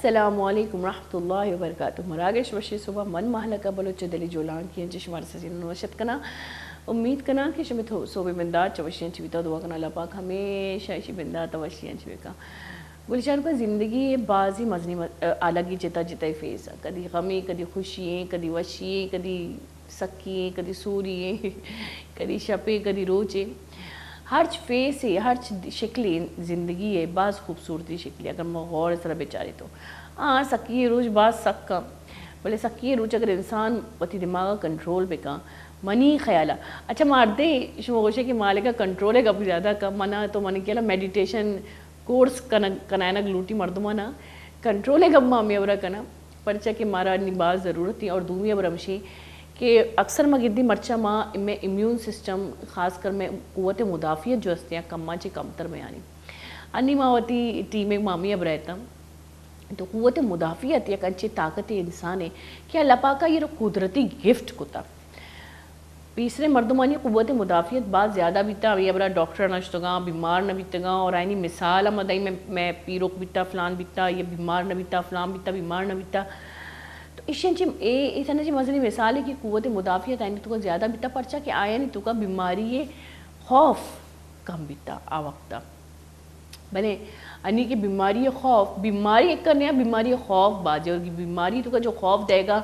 السلام علیکم ورحمۃ اللہ وبرکاتہ. مراگش وشی صبح من محلقہ بلوچ دلی جولان کی چشمار سجین نوشت کنا امید کنا کہ شمی صوبے بندار چوشیاں چویتا دعا کنا اللہ پاک ہمیشہ ایشی بندار توشیاں چویکا گلشان کا زندگی بازی مزنی الگ ہی جتا جتا فیس کدی غمی کدی خوشییں کدی وشییں کدی سکییں کدی سورییں کدی شپیں کدی روچیں ہر فیس ہے ہر شکل زندگی ہے بعض خوبصورتی شکلی اگر میں غور اس طرح بیچاری تو ہاں سکی روج بعض سکا بولے سکی روج اگر انسان وتی دماغ کنٹرول پہ کا منی خیالہ اچھا ماردے شما گوشے کہ مالے کا کنٹرول ہے کبھی زیادہ کم منا تو منی کیا میڈیٹیشن کورس کنائنا گلوٹی مردمانا کنٹرول ہے کب مامی ابرا کنا پرچہ کہ مارا انی بعض ضرورت تھی اور دومی ابرا مشی کہ اکثر میں گدی مرچہ ماں میں امیون سسٹم خاص کر میں قوت مدافعت جو ہستیاں کم چی کمتر میں آنی انی ماں ہوتی ٹیم ایک مامی اب رہتا تو قوت مدافعت یک انچے طاقت انسان ہے کہ اللہ پاک کا یہ قدرتی گفٹ کتا تیسرے مردمانی قوت مدافعت بعض زیادہ بیتا ابھی ابرا ڈاکٹر نشتگاں بیمار نہ بیتگاں اور آئینی مثال مدائی میں پیروک بیتا فلان بیتا یہ بیمار نہ بیتا فلان بیتا بیمار نہ بیتا تو اتنا چی مزنی مثال ہے کہ قوت مدافعت آئینی تو کا زیادہ بیتا پرچہ کہ آیا نہیں تو کا بیماری خوف کم بیتا آوقتا بلے انی کہ بیماری خوف بیماری ایک کرنے بیماری خوف باجے اور بیماری تو کا جو خوف دے گا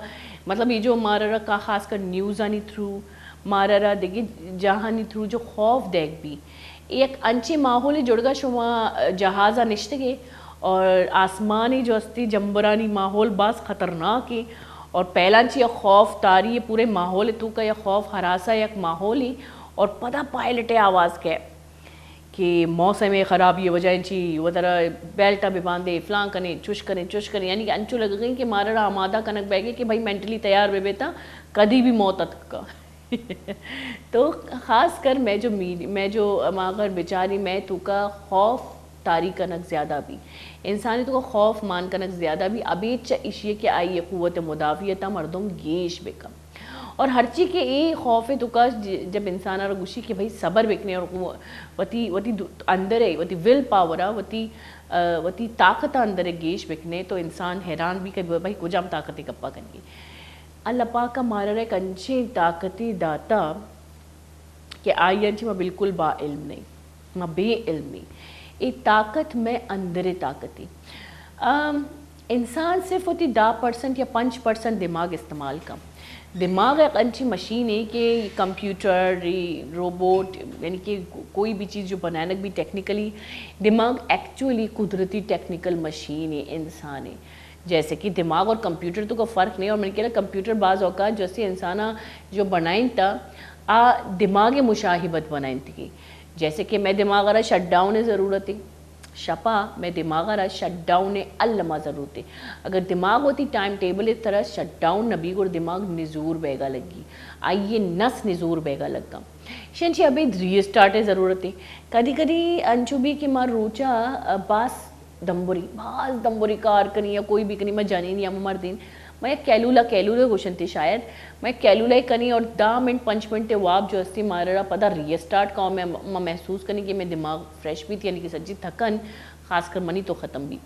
مطلب یہ جو مارا رہا کا خاص کر نیوز آنی تھرو مارا رہا دیکھیں جہانی تھرو جو خوف دیکھ بھی ایک انچے ماحول جڑ گا شما جہازہ نشتگے اور آسمانی جو ہستی جمبرانی ماحول بعض خطرناک ہے اور پہلانچی یک خوف تاری ہے پورے ماحول تو کا یک خوف ہراسا یک ماحول ہی اور پتہ پائلٹے آواز کے کہ موسم خرابی وجہ انچی وہ طرح بیلٹا بھی باندھے فلان کنے چوش کریں یعنی کہ انچو لگ گئی کہ مارا رہا آمادہ کنک بیگے کہ بھائی مینٹلی تیار بے بیتا کدی بھی موت کا تو خاص کر میں جو اگر بیچاری میں تو کا خوف تاری کنک زیادہ بھی انسانی تو کا خوف مان کنک زیادہ بھی ابھی اشیے کہ آئی قوت مدافعت مردم گیش بکم اور ہر چیز کے خوف تو کا جب انسان اور گوشی کہ بھائی صبر بکنے اور وتی اندر ہے وتی ول پاور وتی طاقت اندر گیش بکنے تو انسان حیران بھی کہ بھائی کجام طاقت کپا کنگی اللہ پاک کا مارا رہا ایک انچے طاقتی داتا کہ آئی انچی میں بالکل با علم نہیں میں بے علمی ایک طاقت میں اندر طاقتی انسان صرف ہوتی 10% یا 5% دماغ استعمال کا دماغ ایک انچی مشین ہے کہ کمپیوٹر روبوٹ یعنی کہ کوئی بھی چیز جو بنانا بھی ٹیکنیکلی دماغ ایکچولی قدرتی ٹیکنیکل مشین ہے انسان ہے جیسے کہ دماغ اور کمپیوٹر تو کا فرق نہیں اور میں نے کہا کمپیوٹر بعض اوقات جیسے انسانہ جو بنائیں تا دماغ مشاہبت بنائیں تھی جیسے کہ میں دماغ رہا شٹ ڈاؤن ضرورت ہے شپا میں دماغ رہا شٹ ڈاؤن علمہ ضرورت ہے اگر دماغ ہوتی ٹائم ٹیبل اس طرح شٹ ڈاؤن نبی اور دماغ نزور بیگا لگی آئیے نس نزور بیگا لگا شنچی ابھی ری سٹارٹ ضرورت ہے کدی کدی انچو بھی کہ مار روچا باس بعض دمبوری کار کنی یا کوئی بھی کنی میں جانی نہیں ہم مردین میں کیلولہ گوشن تھی شاید میں کیلولہ کنی اور 10 منٹ 5 منٹ واب جو ہستی مارا رہا پتہ ری اسٹارٹ کا میں محسوس کرنی کہ میں دماغ فریش بھی تھی یعنی کہ سجی تھکن خاص کر منی تو ختم بھی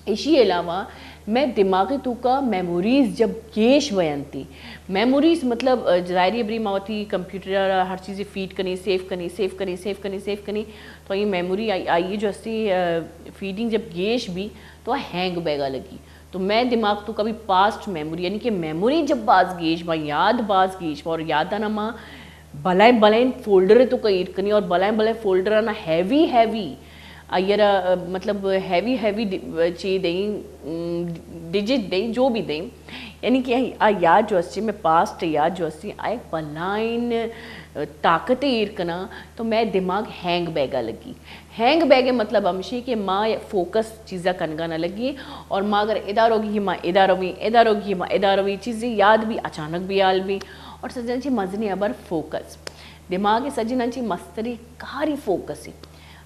اسی علاوہ میں دماغی تو کا میموریز جب گیش بیان تھی میموریز مطلب ظاہری ابری ماوتی کمپیوٹر ہر چیزیں فیڈ کرنی سیف کرنی تو یہ میموری آئیے جو ہستی فیڈنگ جب گیش بھی تو ہینگ بیگا لگی تو میں دماغ تو کبھی پاسٹ میموری یعنی کہ میموری جب باز گیش با یاد باز گیش با اور یاد آنا ماں بلائیں فولڈر تو کا کنی اور بلائیں فولڈر آنا ہیوی آئیرا مطلب ہیوی چیز دیں ڈیجٹ دیں جو بھی دیں یعنی کہ یاد جو ہستی میں پاسٹ یاد جو ہستی آئے بلائن طاقت ایرکنا تو میں دماغ ہینگ بیگا لگی ہینگ بیگے مطلب ہمشی کہ ماں فوکس چیزیں کنگا نہ لگی اور ماں اگر ادار ہوگی ماں ادار ہوگی چیزیں یاد بھی اچانک بھی آل بھی اور سجن چی مزنی ابر فوکس دماغ سجن چی مستری کاری فوکس ہے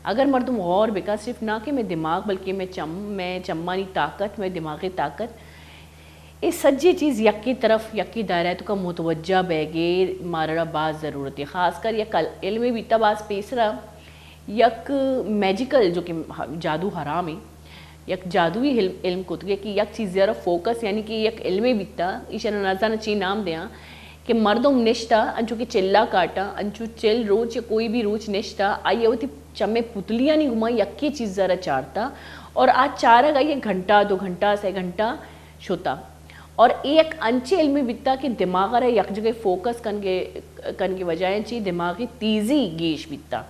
اگر مردم غور بکا صرف نہ کہ میں دماغ بلکہ میں چمانی طاقت میں دماغی طاقت اس سجی چیز یکی طرف یکی دائرہ تو کا متوجہ بیگے مارا باز ضرورت ہے خاص کر یک علمی بیتا باز پیسرا یک میجیکل جو کہ جادو حرام ہے یک جادوی علم کتگے کہ یک چیز ذرا فوکس یعنی کہ یک علمی بیتا ایشان نازانہ چی نام دیاں کہ مردم نشتا انچو کہ چلا کاٹا انچو چل روچ یا کوئی بھی روچ نشتا آئیے ہوتی چمے پتلیاں نہیں گھما یکی چیز ذرا چارتا اور آج چارا گا یہ گھنٹہ 2 گھنٹہ 3 گھنٹہ شتا اور ایک انچے علمی بیتا کہ دماغ رہے یک جگہ فوکس کن کے وجائیں چی دماغی تیزی گیش بیتا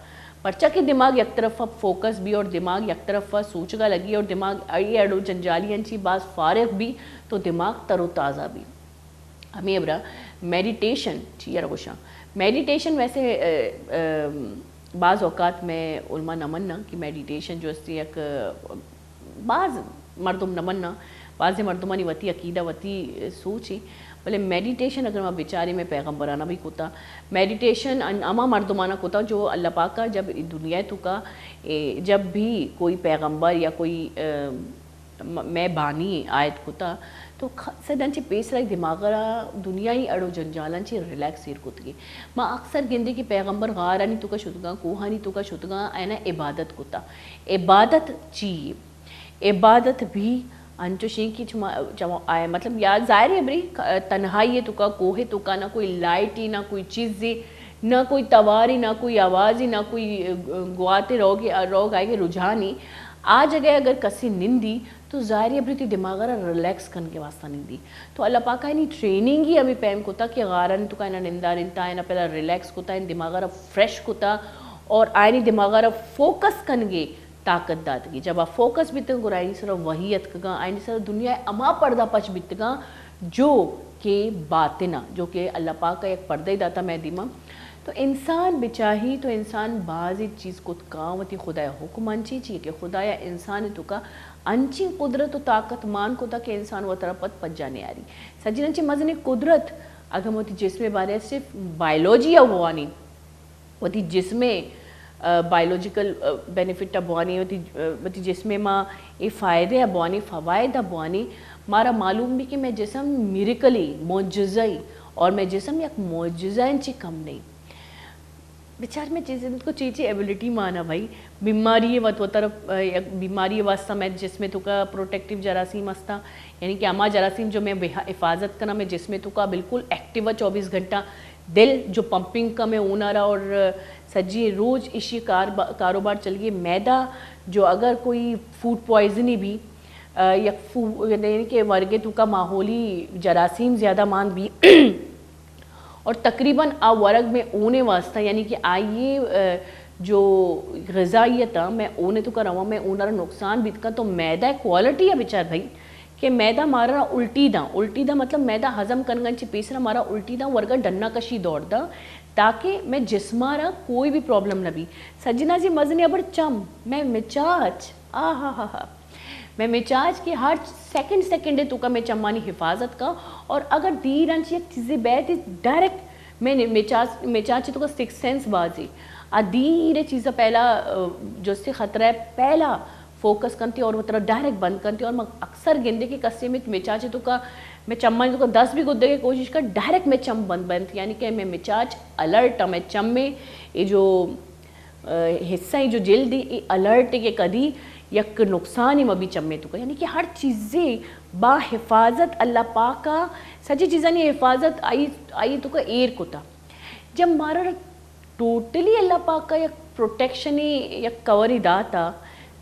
پرچہ کہ دماغ یک طرف فوکس بھی اور دماغ یک طرف سوچ گا لگی اور دماغ اڑو جنجالیاں چی بعض فارغ بھی تو دماغ تر و تازہ بھی ہمیں ابرا میڈیٹیشن چی روشاں میڈیٹیشن ویسے بعض اوقات میں علماء نمنا کہ میڈیٹیشن جو اس ایک بعض مردم نمنا بعض مردمانی وتی عقیدہ وتی سوچی بلے میڈیٹیشن اگر میں بیچاری میں پیغمبرانہ بھی کتا میڈیٹیشن اما مردمانہ کتا جو اللہ پاک کا جب دنیا تو کا جب بھی کوئی پیغمبر یا کوئی میں بانی آیت کتا تو سدن چی پیس رہی دماغ را دنیای اڑو جنجالن چی ریلیکس سیر کتگی ما اکثر گندے کی پیغمبر غارانی تو کا شدگاں کوہانی تو کا شدگاں اینا عبادت کتا عبادت چی عبادت بھی انچو شین کی آئے مطلب یا ظاہر ہے بری تنہائی تو کا کوہ تو کا نہ کوئی لائٹی نہ کوئی چیزی نہ کوئی تواری نہ کوئی آوازی نہ کوئی گواتے روگ آئے گے رجحانی آج اگر کسی نندی تو ظاہر ہے بری تی دماغ را ریلیکس کن کے واسطہ نندی تو اللہ پاک اینی ٹریننگ ہی ابھی پیم کتا کہ غارن تو کا اینا نندہ ننتا اینا پہلا ریلیکس کتا این دماغ را فریش کتا اور آئینی دماغ را فوکس کنگے طاقت دادگی جب آپ فوکس بیتگا گو آئینی سر وحیت کگا آئینی سر دنیا اما پردہ پچ بیتگا جو کہ باطنہ جو کہ اللہ پاک کا ایک پردہ ہی داتا میں دیما تو انسان بچاہی تو انسان بعضی چیز کو کاوتی خدا حکم انچی چیئے کہ خدا یا انسان تو کا انچی قدرت و طاقت مان کو تا کہ انسان وہ طرح پت جانے آ رہی سجن انچی مزن قدرت اگر موتی جسم بارے صرف بائیولوجی اوانی وتی جسم بائیولوجیکل بینیفٹ ابوانی ہوتی جس میں ماں یہ فائدے ابوانی فوائد ابوانی مارا معلوم بھی کہ میں جسم میریکلی معجزائی اور میں جسم یک معجزائیں چی کم نہیں بیچار میں چیزیں کو چیچی ایبیلٹی مانا بھائی بیماری و طرف بیماری واسطہ میں جس میں تو کا پروٹیکٹیو جراثیم استا یعنی کہ اما جراثیم جو میں حفاظت کرنا میں جس میں تو کا بالکل ایکٹیو 24 گھنٹہ دل جو پمپنگ کا میں اونا رہا اور سجی روز اسی کاروبار چل گئی میدا جو اگر کوئی فوڈ پوائزنی بھی یعنی کہ ورگے تو کا ماحولی جراثیم زیادہ مان بھی اور تقریباً ورگ میں اونے واسطہ یعنی کہ آئیے جو غذائیت میں اونے تو کا روا میں اونا رہا نقصان بھی کا تو میدا کوالٹی ہے بیچار بھائی کہ میدا مارا الٹی دا مطلب میدا ہضم کرنگن چی پیسرا مارا الٹی دا ورگا ڈننا کشی دوڑ دا تاکہ میں جسمارا کوئی بھی پرابلم نہ بھی سجنا جی مزنی ابر چم میں مچاج میں مچاج کی ہر سیکنڈ تو کا میں چمانی حفاظت کا اور اگر دیر انچی ایک چیزیں بیٹھ ڈائریکٹ میں مچاج تو کا سکس سینس بازی دیر چیزیں پہلا جو سے خطرہ ہے پہلا فوکس کرتی اور وہ طرح ڈائریکٹ بند کرتی اور میں اکثر گندے کی قصے میں مچاج تو کا میں چمانی تو کا 10 بھی گدے کی کوشش کر ڈائریکٹ میں چم بند یعنی کہ میں مچاج الرٹ میں چم میں یہ جو حصہ جو جلد یہ الرٹ کے کدی یک نقصان ہی مبی چمے تو کا یعنی کہ ہر چیزیں با حفاظت اللہ پاک کا سچی چیزیں نہیں حفاظت آئی تو کا ایر کو تھا جب مارا ٹوٹلی اللہ پاک کا یک پروٹیکشن ہی یک کوری داتا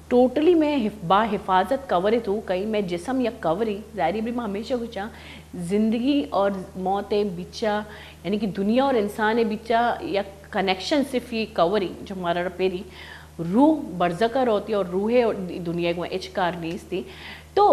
ٹوٹلی میں با حفاظت کوری تو کہیں میں جسم یا کوری ظاہری بھی میں ہمیشہ کچھا زندگی اور موت بچا یعنی کہ دنیا اور انسان بچا یا کنیکشن صرف یہ کوری جو ہمارا پیری روح برزکر ہوتی اور روح دنیا کو اچکار نہیں تھی تو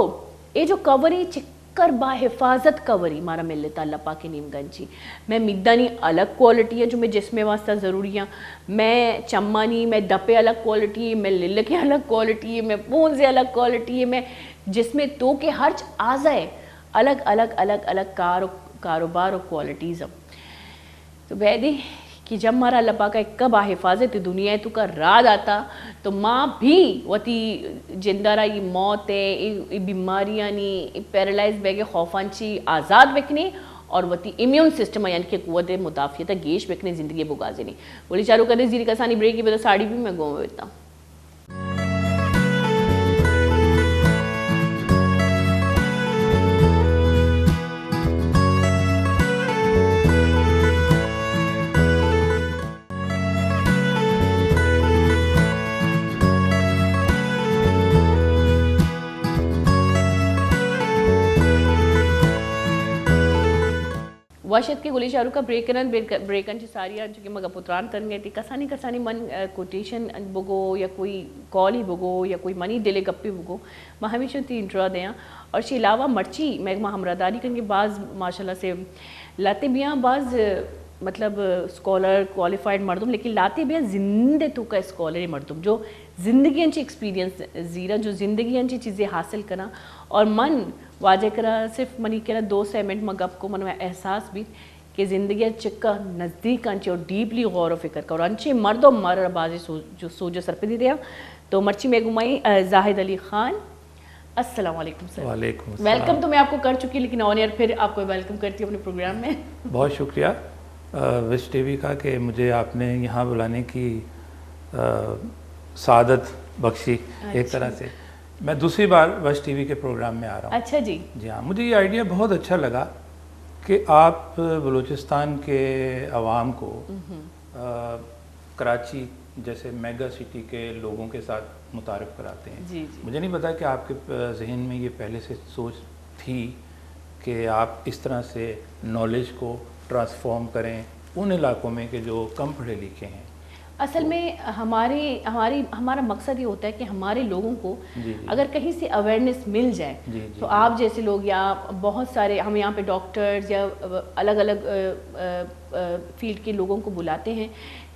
یہ جو کوری چکر با حفاظت کوری مارا ملتا اللہ پاک نیم گنچی میں مدانی الگ کوالٹی ہے جو میں جسم واسطہ ضروری ہیں میں چمانی میں دپے الگ کوالٹی ہے میں للکے الگ کوالٹی ہے میں پونزے الگ کوالٹی ہے میں جس میں تو کہ ہر آزائے الگ کاروبار اور کوالٹیز تو بیدی کہ جب مارا اللہ پاک کا ایک با حفاظت دنیا تو کا راد آتا تو ماں بھی وتی جندارہ یہ موت ہے یہ بیماریاں نہیں پیرالائز بیگے خوفانچی آزاد بکنے اور وتی امیون سسٹم یعنی کہ قوت مدافعت گیش بکنے زندگی بگازے نہیں بولی چارو کدے زیری کسانی بریک کی بتا ساڑی بھی میں گوں میں بیتا واشد کے گلی شاہرو کا بریکن ساری چونکہ مگا پتران تن گئے تھی کسانی من کوٹیشن بگو یا کوئی کال ہی بگو یا کوئی منی دلے گپی بگو میں ہمیشہ تی انٹرا دیاں اور شی علاوہ مرچی میں ہمراہداری کریں گے بعض ماشاء اللہ سے لاتے بیاں بعض مطلب اسکالر کوالیفائڈ مردم لیکن لاتے بیاں زندے تو کا اسکالر مردم جو زندگی انچی ایکسپیرینس زیرہ جو زندگی انچی چیزیں حاصل کرنا اور من واجہ کرا صرف منی کہنا 2 منٹ میں گپ کو من میں احساس بھی کہ زندگی چکا نزدیک انچے اور ڈیپلی غور و فکر کا اور انچے مرد و مر بازی جو سوجو سر پہ دی دیا تو مرچی میں گمائی زاہد علی خان. السلام علیکم سر. وعلیکم السلام. ویلکم تو میں آپ کو کر چکی لیکن آن ایئر پھر آپ کو ویلکم کرتی ہوں اپنے پروگرام میں. بہت شکریہ وش ٹی وی کا کہ مجھے آپ نے یہاں بلانے کی سعادت بخشی. ایک طرح سے میں دوسری بار وش ٹی وی کے پروگرام میں آ رہا ہوں. اچھا جی. جی ہاں, مجھے یہ آئیڈیا بہت اچھا لگا کہ آپ بلوچستان کے عوام کو کراچی جیسے میگا سٹی کے لوگوں کے ساتھ متعارف کراتے ہیں. جی. مجھے نہیں پتا کہ آپ کے ذہن میں یہ پہلے سے سوچ تھی کہ آپ اس طرح سے نالج کو ٹرانسفارم کریں ان علاقوں میں کہ جو کم پڑھے لکھے ہیں. اصل میں ہمارا مقصد یہ ہوتا ہے کہ ہمارے لوگوں کو اگر کہیں سے اویئرنیس مل جائے تو آپ جیسے لوگ یا بہت سارے ہم یہاں پہ ڈاکٹرز یا الگ الگ فیلڈ کے لوگوں کو بلاتے ہیں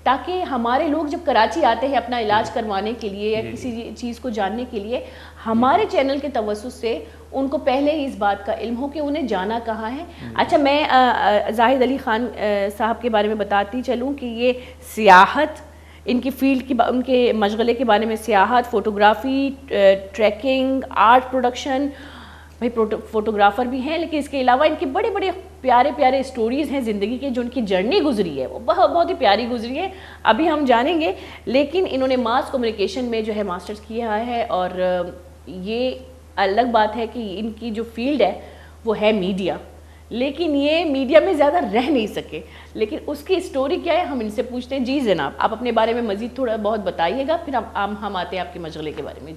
تاکہ ہمارے لوگ جب کراچی آتے ہیں اپنا علاج کروانے کے لیے یا کسی چیز کو جاننے کے لیے ہمارے چینل کے توسط سے ان کو پہلے ہی اس بات کا علم ہو کہ انہیں جانا کہاں ہے. اچھا, میں زاہد علی خان صاحب کے بارے میں بتاتی چلوں کہ یہ سیاحت ان کی فیلڈ کی ان کے مشغلے کے بارے میں سیاحت, فوٹوگرافی, ٹریکنگ, آرٹ پروڈکشن, بھائی فوٹوگرافر بھی ہیں لیکن اس کے علاوہ ان کے بڑے بڑے پیارے پیارے اسٹوریز ہیں زندگی کے جو ان کی جرنی گزری ہے وہ بہت ہی پیاری گزری ہے. ابھی ہم جانیں گے لیکن انہوں نے ماس کمیونیکیشن میں جو ہے ماسٹرز کیا ہے اور یہ الگ بات ہے کہ ان کی جو فیلڈ ہے وہ ہے میڈیا لیکن یہ میڈیا میں زیادہ رہ نہیں سکے لیکن اس کی اسٹوری کیا ہے ہم ان سے پوچھتے ہیں. جی جناب, آپ اپنے بارے میں مزید تھوڑا بہت بتائیے گا پھر ہم آتے ہیں آپ کے مشغلے کے بارے میں.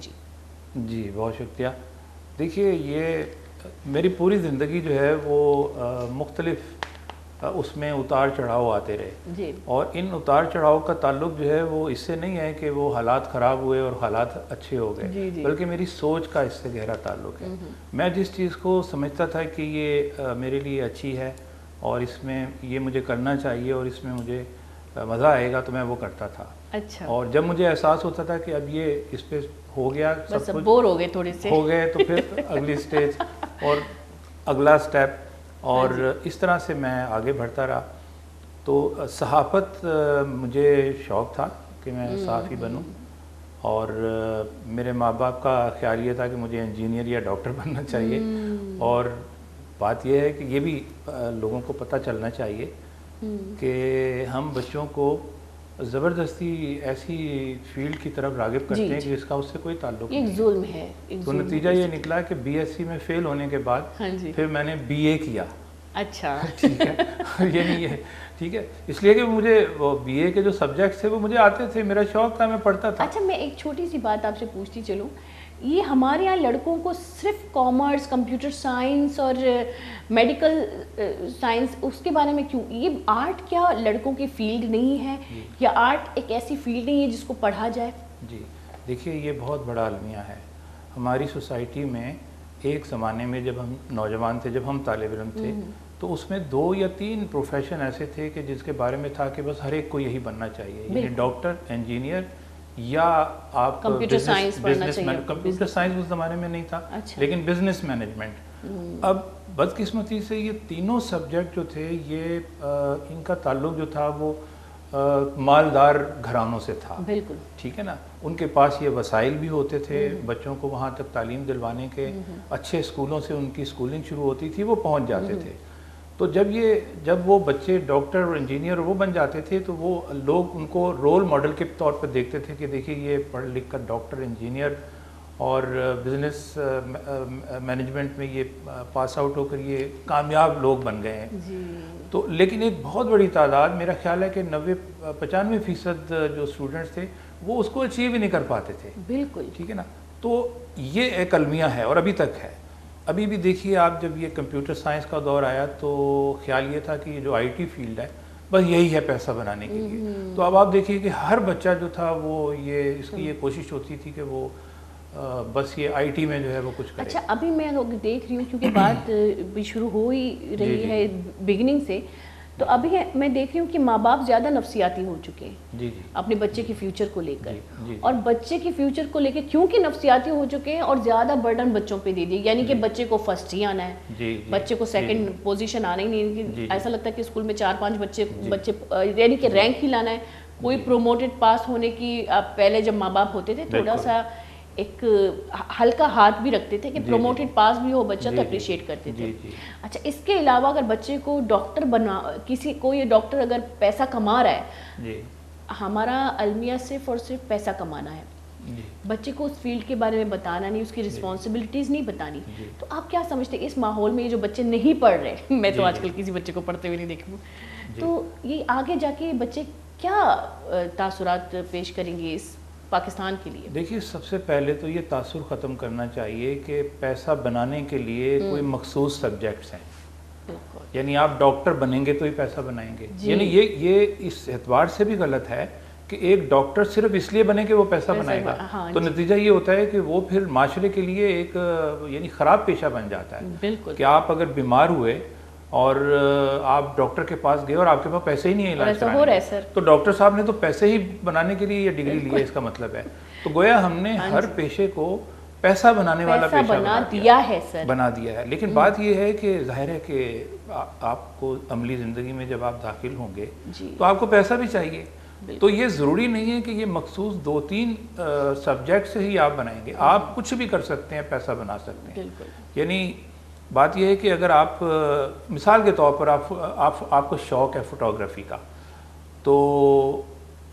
جی بہت شکریہ. دیکھیے یہ میری پوری زندگی جو ہے وہ مختلف اس میں اتار چڑھاؤ آتے رہے جی. اور ان اتار چڑھاؤ کا تعلق جو ہے وہ اس سے نہیں ہے کہ وہ حالات خراب ہوئے اور حالات اچھے ہو گئے بلکہ میری سوچ کا اس سے گہرا تعلق ہے. میں جس چیز کو سمجھتا تھا کہ یہ میرے لیے اچھی ہے اور اس میں یہ مجھے کرنا چاہیے اور اس میں مجھے مزہ آئے گا تو میں وہ کرتا تھا. اچھا. اور جب مجھے احساس ہوتا تھا کہ اب یہ اس پہ ہو گیا سب کچھ بور ہو گئے تھوڑے سے ہو گئے تو پھر اگلی سٹیج اور اگلا سٹیپ اور اس طرح سے میں آگے بڑھتا رہا. تو صحافت مجھے شوق تھا کہ میں صحافی بنوں اور میرے ماں باپ کا خیال یہ تھا کہ مجھے انجینئر یا ڈاکٹر بننا چاہیے. اور بات یہ ہے کہ یہ بھی لوگوں کو پتہ چلنا چاہیے کہ ہم بچوں کو زبردستی ایسی فیلڈ کی طرف راغب کرتے ہیں کہ جس کا اس سے کوئی تعلق نہیں. ایک ظلم ہے. تو نتیجہ یہ نکلا کہ بی ایس سی میں فیل ہونے کے بعد پھر میں نے بی اے کیا. اچھا. ٹھیک ہے, یہ نہیں ہے ٹھیک ہے, اس لیے کہ مجھے وہ بی اے کے جو سبجیکٹس تھے وہ مجھے آتے تھے, میرا شوق تھا, میں پڑھتا تھا. اچھا, میں ایک چھوٹی سی بات آپ سے پوچھتی چلوں, یہ ہمارے یہاں لڑکوں کو صرف کامرس, کمپیوٹر سائنس اور میڈیکل سائنس اس کے بارے میں کیوں, یہ آرٹ کیا لڑکوں کی فیلڈ نہیں ہے یا آرٹ ایک ایسی فیلڈ نہیں ہے جس کو پڑھا جائے؟ جی دیکھیے یہ بہت بڑا المیہ ہے ہماری سوسائٹی میں. ایک زمانے میں جب ہم نوجوان تھے, جب ہم طالب علم تھے تو اس میں 2 یا 3 پروفیشن ایسے تھے کہ جس کے بارے میں تھا کہ بس ہر ایک کو یہی بننا چاہیے, یعنی ڈاکٹر, انجینئر یا آپ کمپیوٹر سائنس پڑھنا چاہیے. کمپیوٹر سائنس اس زمانے میں نہیں تھا لیکن بزنس مینجمنٹ. اب بدقسمتی سے یہ تینوں سبجیکٹ جو تھے یہ ان کا تعلق جو تھا وہ مالدار گھرانوں سے تھا. بالکل ٹھیک ہے نا, ان کے پاس یہ وسائل بھی ہوتے تھے, بچوں کو وہاں تک تعلیم دلوانے کے, اچھے اسکولوں سے ان کی اسکولنگ شروع ہوتی تھی, وہ پہنچ جاتے تھے. تو جب وہ بچے ڈاکٹر اور انجینئر وہ بن جاتے تھے تو وہ لوگ ان کو رول ماڈل کے طور پر دیکھتے تھے کہ دیکھیے یہ پڑھ لکھ کر ڈاکٹر, انجینئر اور بزنس مینجمنٹ میں یہ پاس آؤٹ ہو کر یہ کامیاب لوگ بن گئے ہیں. تو لیکن ایک بہت بڑی تعداد, میرا خیال ہے کہ 90-95% جو اسٹوڈنٹس تھے وہ اس کو اچیو ہی نہیں کر پاتے تھے. بالکل ٹھیک ہے نا. تو یہ ایک المیہ ہے اور ابھی تک ہے. ابھی بھی دیکھیے آپ، جب یہ کمپیوٹر سائنس کا دور آیا تو خیال یہ تھا کہ یہ جو آئی ٹی فیلڈ ہے بس یہی ہے پیسہ بنانے کے لیے. تو اب آپ دیکھیے کہ ہر بچہ جو تھا وہ اس کی یہ کوشش ہوتی تھی کہ وہ بس یہ آئی ٹی میں جو ہے وہ کچھ کرے. اچھا ابھی میں دیکھ رہی ہوں کیونکہ بات بھی شروع ہو ہی رہی ہے بگننگ سے، تو ابھی میں دیکھ رہی ہوں کہ ماں باپ زیادہ نفسیاتی ہو چکے ہیں جی اپنے بچے کے فیوچر کو لے کر، اور بچے کے فیوچر کو لے کے کیونکہ نفسیاتی ہو چکے ہیں اور زیادہ برڈن بچوں پہ دے دی، یعنی کہ بچے کو فرسٹ ہی آنا ہے، بچے کو سیکنڈ پوزیشن آنا ہی نہیں. ایسا لگتا ہے کہ اسکول میں 4-5 بچے یعنی کہ رینک ہی لانا ہے. کوئی پروموٹڈ پاس ہونے کی پہلے جب ماں باپ ہوتے تھے تھوڑا سا ایک ہلکا ہاتھ بھی رکھتے تھے کہ پروموٹڈ پاس بھی ہو بچہ تو اپریشیٹ کرتے تھے. اچھا اس کے علاوہ اگر بچے کو ڈاکٹر بنا، کسی کو یہ ڈاکٹر اگر پیسہ کما رہا ہے، ہمارا المیہ صرف اور صرف پیسہ کمانا ہے، بچے کو اس فیلڈ کے بارے میں بتانا نہیں، اس کی رسپانسبلٹیز نہیں بتانی. تو آپ کیا سمجھتے ہیں اس ماحول میں یہ جو بچے نہیں پڑھ رہے، میں تو آج کل کسی بچے کو پڑھتے ہوئے نہیں دیکھوں، تو یہ آگے جا کے بچے کیا تاثرات پیش کریں گے اس پاکستان کے لیے؟ دیکھیے سب سے پہلے تو یہ تاثر ختم کرنا چاہیے کہ پیسہ بنانے کے لیے کوئی مخصوص سبجیکٹس ہیں، یعنی آپ ڈاکٹر بنیں گے تو ہی پیسہ بنائیں گے. یعنی یہ اس اعتبار سے بھی غلط ہے کہ ایک ڈاکٹر صرف اس لیے بنے کہ وہ پیسہ بنائے گا، تو نتیجہ یہ ہوتا ہے کہ وہ پھر معاشرے کے لیے ایک یعنی خراب پیشہ بن جاتا ہے. کہ آپ اگر بیمار ہوئے اور آپ ڈاکٹر کے پاس گئے اور آپ کے پاس پیسے ہی نہیں ہے علاج کرانے کے، تو ڈاکٹر صاحب نے تو پیسے ہی بنانے کے لیے یہ ڈگری لی ہے، اس کا مطلب ہے. تو گویا ہم نے ہر پیشے کو پیسہ بنانے والا پیشہ بنا دیا ہے. لیکن بات یہ ہے کہ ظاہر ہے کہ آپ کو عملی زندگی میں جب آپ داخل ہوں گے تو آپ کو پیسہ بھی چاہیے. تو یہ ضروری نہیں ہے کہ یہ مخصوص 2-3 سبجیکٹ سے ہی آپ بنائیں گے، آپ کچھ بھی کر سکتے ہیں، پیسہ بنا سکتے ہیں. یعنی بات یہ ہے کہ اگر آپ مثال کے طور پر آپ کو شوق ہے فوٹوگرافی کا، تو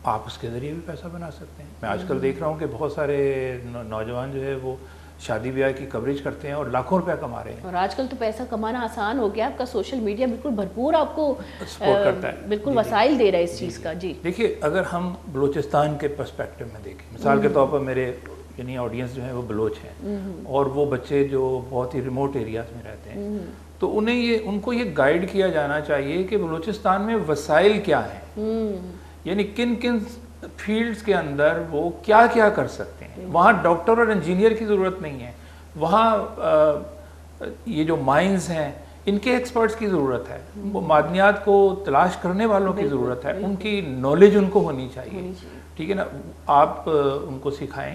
آپ اس کے ذریعے بھی پیسہ بنا سکتے ہیں. میں آج کل دیکھ رہا ہوں کہ بہت سارے نوجوان جو ہے وہ شادی بیاہ کی کوریج کرتے ہیں اور لاکھوں روپیہ کما رہے ہیں. اور آج کل تو پیسہ کمانا آسان ہو گیا، آپ کا سوشل میڈیا بالکل بھرپور آپ کو سپورٹ کرتا ہے، بالکل وسائل دے رہا ہے اس چیز کا. جی دیکھیے اگر ہم بلوچستان کے پرسپیکٹو میں دیکھیں، مثال کے طور پر میرے یعنی آڈینس جو ہے وہ بلوچ ہیں، اور وہ بچے جو بہت ہی ریموٹ ایریاز میں رہتے ہیں، تو ان کو یہ گائیڈ کیا جانا چاہیے کہ بلوچستان میں وسائل کیا ہیں، یعنی کن کن فیلڈز کے اندر وہ کیا کیا کر سکتے ہیں. وہاں ڈاکٹر اور انجینئر کی ضرورت نہیں ہے، وہاں یہ جو مائنز ہیں ان کے ایکسپرٹس کی ضرورت ہے، وہ معدنیات کو تلاش کرنے والوں کی ضرورت ہے، ان کی نالج ان کو ہونی چاہیے. ٹھیک ہے نا، آپ ان کو سکھائیں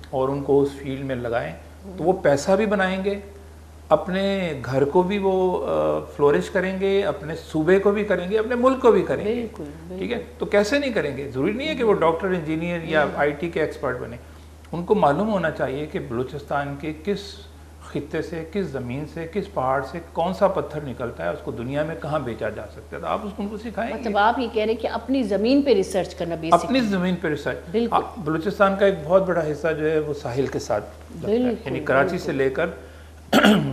اور ان کو اس فیلڈ میں لگائیں تو وہ پیسہ بھی بنائیں گے، اپنے گھر کو بھی وہ فلورش کریں گے، اپنے صوبے کو بھی کریں گے، اپنے ملک کو بھی کریں گے. ٹھیک ہے، تو کیسے نہیں کریں گے؟ ضروری نہیں ہے کہ وہ ڈاکٹر انجینئر یا آئی ٹی کے ایکسپرٹ بنے. ان کو معلوم ہونا چاہیے کہ بلوچستان کے کس خطے سے، کس زمین سے، کس پہاڑ سے کون سا پتھر نکلتا ہے، اس کو دنیا میں کہاں بیچا جا سکتا ہے. تو آپ اس کو ان کو سکھائیں گے. مطلب آپ یہ کہہ رہے ہیں کہ اپنی زمین پہ ریسرچ کرنا، اپنی زمین پہ ریسرچ. بلوچستان کا ایک بہت بڑا حصہ جو ہے وہ ساحل کے ساتھ، یعنی کراچی سے لے کر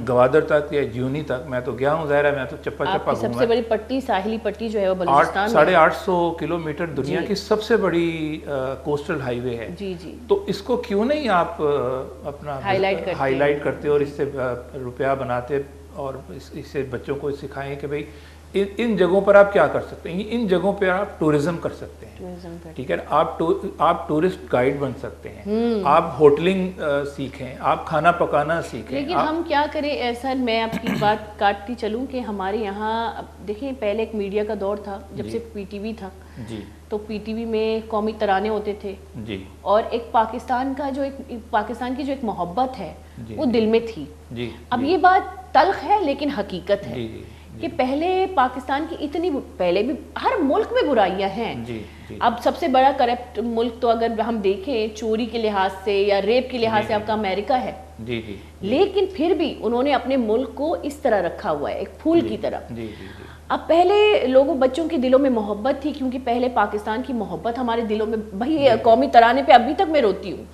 گوادر تک یا جیونی تک. میں تو گیا ہوں، ظاہر ہے میں تو چپا چپا گھوما. سب سے بڑی پٹی، ساحلی پٹی جو ہے وہ بلوچستان 850 کلومیٹر دنیا کی سب سے بڑی کوسٹل ہائی وے ہے. جی جی. تو اس کو کیوں نہیں آپ اپنا ہائی لائٹ کرتے اور اس سے روپیہ بناتے اور اس سے بچوں کو سکھائیں کہ بھائی ان جگہوں پر آپ کیا کر سکتے ہیں، ان جگہوں پہ آپ ٹورزم کر سکتے ہیں. ٹھیک ہے، آپ ٹورسٹ گائیڈ بن سکتے ہیں، آپ ہوٹلنگ سیکھیں، آپ کھانا پکانا سیکھیں. لیکن ہم کیا کریں سر، میں آپ کی بات کاٹتی چلوں کہ ہمارے یہاں دیکھیں پہلے ایک میڈیا کا دور تھا جب سے پی ٹی وی تھا، تو پی ٹی وی میں قومی ترانے ہوتے تھے، اور ایک پاکستان کی جو ایک محبت ہے وہ دل میں تھی. اب یہ بات تلخ ہے لیکن حقیقت ہے کہ پہلے پاکستان کی اتنی، پہلے بھی ہر ملک میں برائیاں ہیں. اب سب سے بڑا کرپٹ ملک تو اگر ہم دیکھیں چوری کے لحاظ سے یا ریپ کے لحاظ سے آپ کا امریکہ ہے. لیکن پھر بھی انہوں نے اپنے ملک کو اس طرح رکھا ہوا ہے، ایک پھول کی طرح. اب پہلے لوگوں بچوں کے دلوں میں محبت تھی، کیونکہ پہلے پاکستان کی محبت ہمارے دلوں میں، بھائی قومی ترانے پہ ابھی تک میں روتی ہوں.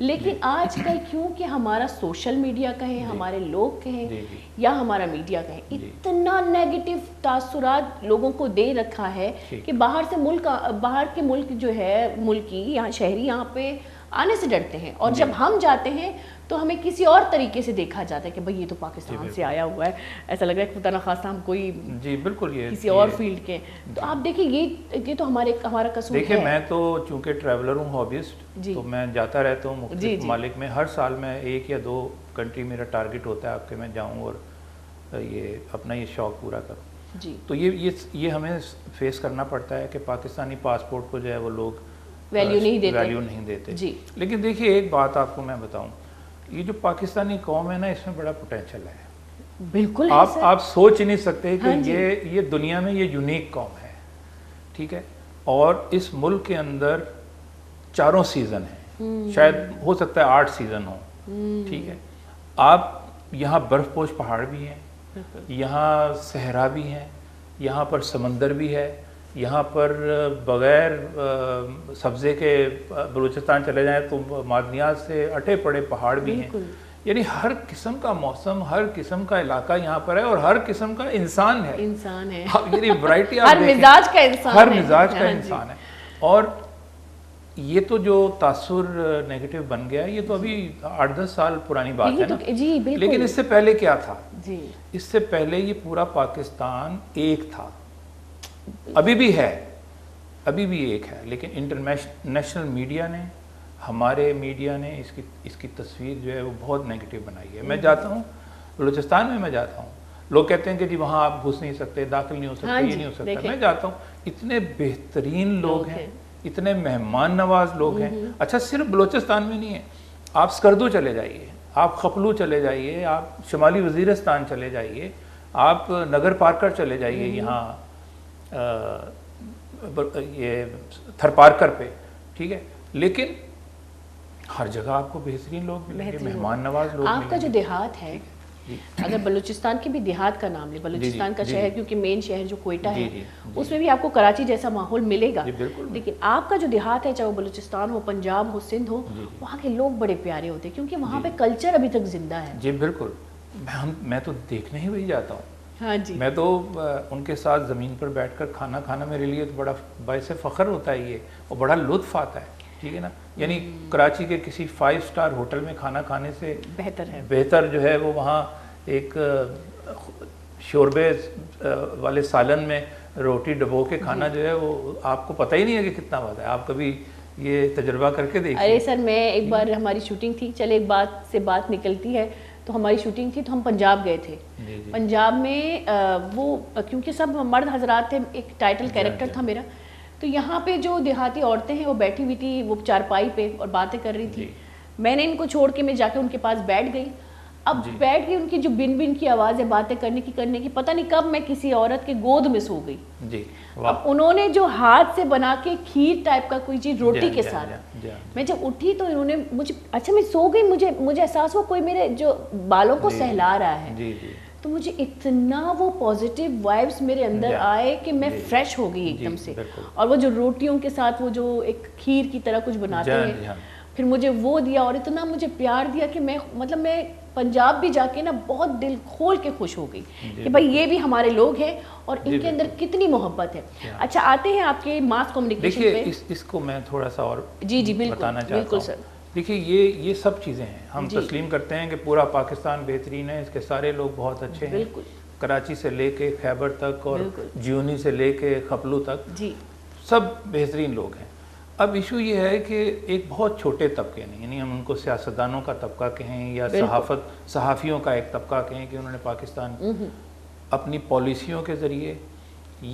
لیکن آج کل کیونکہ ہمارا سوشل میڈیا کہیں، ہمارے لوگ کہیں یا ہمارا میڈیا کہیں، اتنا نیگیٹو تاثرات لوگوں کو دے رکھا ہے کہ باہر کے ملک جو ہے ملکی یہاں شہری یہاں پہ آنے سے ڈرتے ہیں, اور جب ہم جاتے ہیں تو ہمیں کسی اور طریقے سے دیکھا جاتا ہے کہ بھئی یہ تو پاکستان سے آیا ہوا ہے, ایسا لگ رہا ہے کہ خدا نخواستہ ہم کوئی جی بالکل یہ کسی اور فیلڈ کے. تو آپ دیکھیں یہ تو ہمارا قصور ہے. دیکھیں میں تو چونکہ ٹریولر ہوں, ہابیسٹ, تو میں جاتا رہتا ہوں مختلف ممالک میں. ہر سال میں 1 یا 2 کنٹری میرا ٹارگٹ ہوتا ہے آپ کہ میں جاؤں اور یہ اپنا یہ شوق پورا کروں. جی تو یہ ہمیں فیس کرنا پڑتا ہے کہ پاکستانی پاسپورٹ کو جو ہے وہ لوگ ویلیو نہیں دیتے. جی لیکن دیکھیے ایک بات آپ کو میں بتاؤں, یہ جو پاکستانی قوم ہے نا, اس میں بڑا پوٹینشل ہے. بالکل آپ سوچ نہیں سکتے کہ یہ دنیا میں یہ یونیک قوم ہے, ٹھیک ہے, اور اس ملک کے اندر 4 سیزن ہیں, شاید ہو سکتا ہے 8 سیزن ہوں, ٹھیک ہے. آپ یہاں برف پوش پہاڑ بھی ہیں, یہاں صحرا بھی ہیں, یہاں پر سمندر بھی ہے, یہاں پر بغیر سبزے کے بلوچستان چلے جائیں تو معدنیات سے اٹے پڑے پہاڑ بھی ہیں. یعنی ہر قسم کا موسم, ہر قسم کا علاقہ یہاں پر ہے, اور ہر قسم کا انسان ہے. یعنی ورائٹی ہر مزاج کا انسان ہے, ہر مزاج کا انسان ہے. اور یہ تو جو تاثر نیگیٹو بن گیا ہے, یہ تو ابھی 8-10 سال پرانی بات ہے نا. لیکن اس سے پہلے کیا تھا؟ اس سے پہلے یہ پورا پاکستان ایک تھا, ابھی بھی ہے, ابھی بھی ایک ہے. لیکن انٹرنیشنل میڈیا نے, ہمارے میڈیا نے اس کی تصویر جو ہے وہ بہت نیگیٹو بنائی ہے. میں جاتا ہوں بلوچستان میں جاتا ہوں, لوگ کہتے ہیں کہ جی وہاں آپ گھس نہیں سکتے, داخل نہیں ہو سکتے, یہ نہیں ہو سکتا. میں جاتا ہوں, اتنے بہترین لوگ ہیں, اتنے مہمان نواز لوگ ہیں. اچھا صرف بلوچستان میں نہیں ہے, آپ سکردو چلے جائیے, آپ خپلو چلے جائیے, آپ شمالی وزیرستان چلے جائیے, آپ نگر پارکر چلے جائیے, یہاں یہ تھر پارکر پہ, ٹھیک ہے. لیکن ہر جگہ آپ کو بہترین لوگ ملیں گے, مہمان نواز لوگ. آپ کا جو دیہات ہے, اگر بلوچستان کے بھی دیہات کا نام لیں, بلوچستان کا شہر کیونکہ مین شہر جو کوئٹہ ہے, اس میں بھی آپ کو کراچی جیسا ماحول ملے گا. لیکن آپ کا جو دیہات ہے, چاہے وہ بلوچستان ہو, پنجاب ہو, سندھ ہو, وہاں کے لوگ بڑے پیارے ہوتے ہیں کیونکہ وہاں پہ کلچر ابھی تک زندہ ہے. جی بالکل, میں تو دیکھنے ہی وہی جاتا ہوں. ہاں جی, میں تو ان کے ساتھ زمین پر بیٹھ کر کھانا کھانا میرے لیے تو بڑا باعث فخر ہوتا ہے یہ, اور بڑا لطف آتا ہے, ٹھیک ہے نا. یعنی کراچی کے کسی 5 اسٹار ہوٹل میں کھانا کھانے سے بہتر جو ہے وہ وہاں ایک شوربے والے سالن میں روٹی ڈبو کے کھانا جو ہے وہ آپ کو پتہ ہی نہیں ہے کہ کتنا مزہ ہے. آپ کبھی یہ تجربہ کر کے دیکھیں. ارے سر, میں ایک بار ہماری شوٹنگ تھی, چلے ایک بات سے بات نکلتی ہے, تو ہماری شوٹنگ تھی تو ہم پنجاب گئے تھے. پنجاب میں وہ کیونکہ سب مرد حضرات تھے, ایک ٹائٹل کیریکٹر تھا میرا, تو یہاں پہ جو دیہاتی عورتیں ہیں وہ بیٹھی ہوئی تھی وہ چارپائی پہ اور باتیں کر رہی تھی. میں نے ان کو چھوڑ کے میں جا کے ان کے پاس بیٹھ گئی. اب بیٹھ گئی, ان کی جو بن بن کی آواز ہے باتیں کرنے کی پتہ نہیں کب میں کسی عورت کے گود میں سو گئی. اب انہوں نے جو ہاتھ سے بنا کے کھیر ٹائپ کا کوئی چیز روٹی کے ساتھ, میں جب اٹھی تو انہوں نے مجھے, اچھا میں سو گئی, مجھے احساس ہوا کوئی میرے جو بالوں کو سہلا رہا ہے. تو مجھے اتنا وہ پازیٹیو وائبس میرے اندر آئے کہ میں فریش ہو گئی ایک دم سے. اور وہ جو روٹیوں کے ساتھ وہ جو ایک کھیر کی طرح کچھ بناتے ہیں, پھر مجھے وہ دیا اور اتنا مجھے پیار دیا کہ میں پنجاب بھی جا کے نا بہت دل کھول کے خوش ہو گئی کہ بھائی یہ بھی ہمارے لوگ ہیں اور ان کے اندر کتنی محبت ہے. اچھا آتے ہیں آپ کے ماس کمیونیکیشن پہ. دیکھیے اس کو میں تھوڑا سا اور بتانا چاہتا ہوں. دیکھیے یہ سب چیزیں ہیں, ہم تسلیم کرتے ہیں کہ پورا پاکستان بہترین ہے, اس کے سارے لوگ بہت اچھے ہیں, کراچی سے لے کے خیبر تک اور جیونی سے لے کے خپلو تک سب بہترین لوگ ہیں. اب ایشو یہ ہے کہ ایک بہت چھوٹے طبقے نے, یعنی ہم ان کو سیاستدانوں کا طبقہ کہیں یا صحافیوں کا ایک طبقہ کہیں کہ انہوں نے پاکستان اپنی پالیسیوں کے ذریعے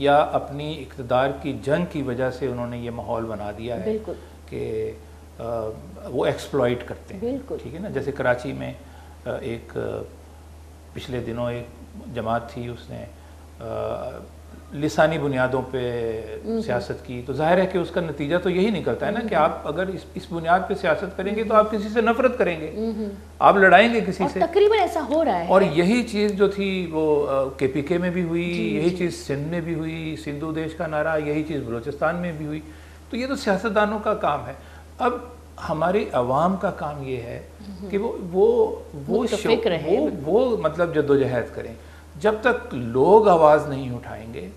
یا اپنی اقتدار کی جنگ کی وجہ سے انہوں نے یہ ماحول بنا دیا ہے کہ وہ ایکسپلائٹ کرتے ہیں, ٹھیک ہے نا. جیسے کراچی میں ایک پچھلے دنوں ایک جماعت تھی, اس نے لسانی بنیادوں پہ سیاست کی, تو ظاہر ہے کہ اس کا نتیجہ تو یہی نکلتا ہے نا کہ آپ اگر اس بنیاد پہ سیاست کریں گے تو آپ کسی سے نفرت کریں گے, آپ لڑائیں گے کسی سے. تقریباً ایسا ہو رہا ہے. اور یہی چیز جو تھی وہ KPK میں بھی ہوئی, یہی چیز سندھ میں بھی ہوئی, سندھو دیش کا نعرہ, یہی چیز بلوچستان میں بھی ہوئی. تو یہ تو سیاستدانوں کا کام ہے. اب ہماری عوام کا کام یہ ہے کہ وہ مطلب جدوجہد کریں. جب تک لوگ آواز نہیں اٹھائیں گے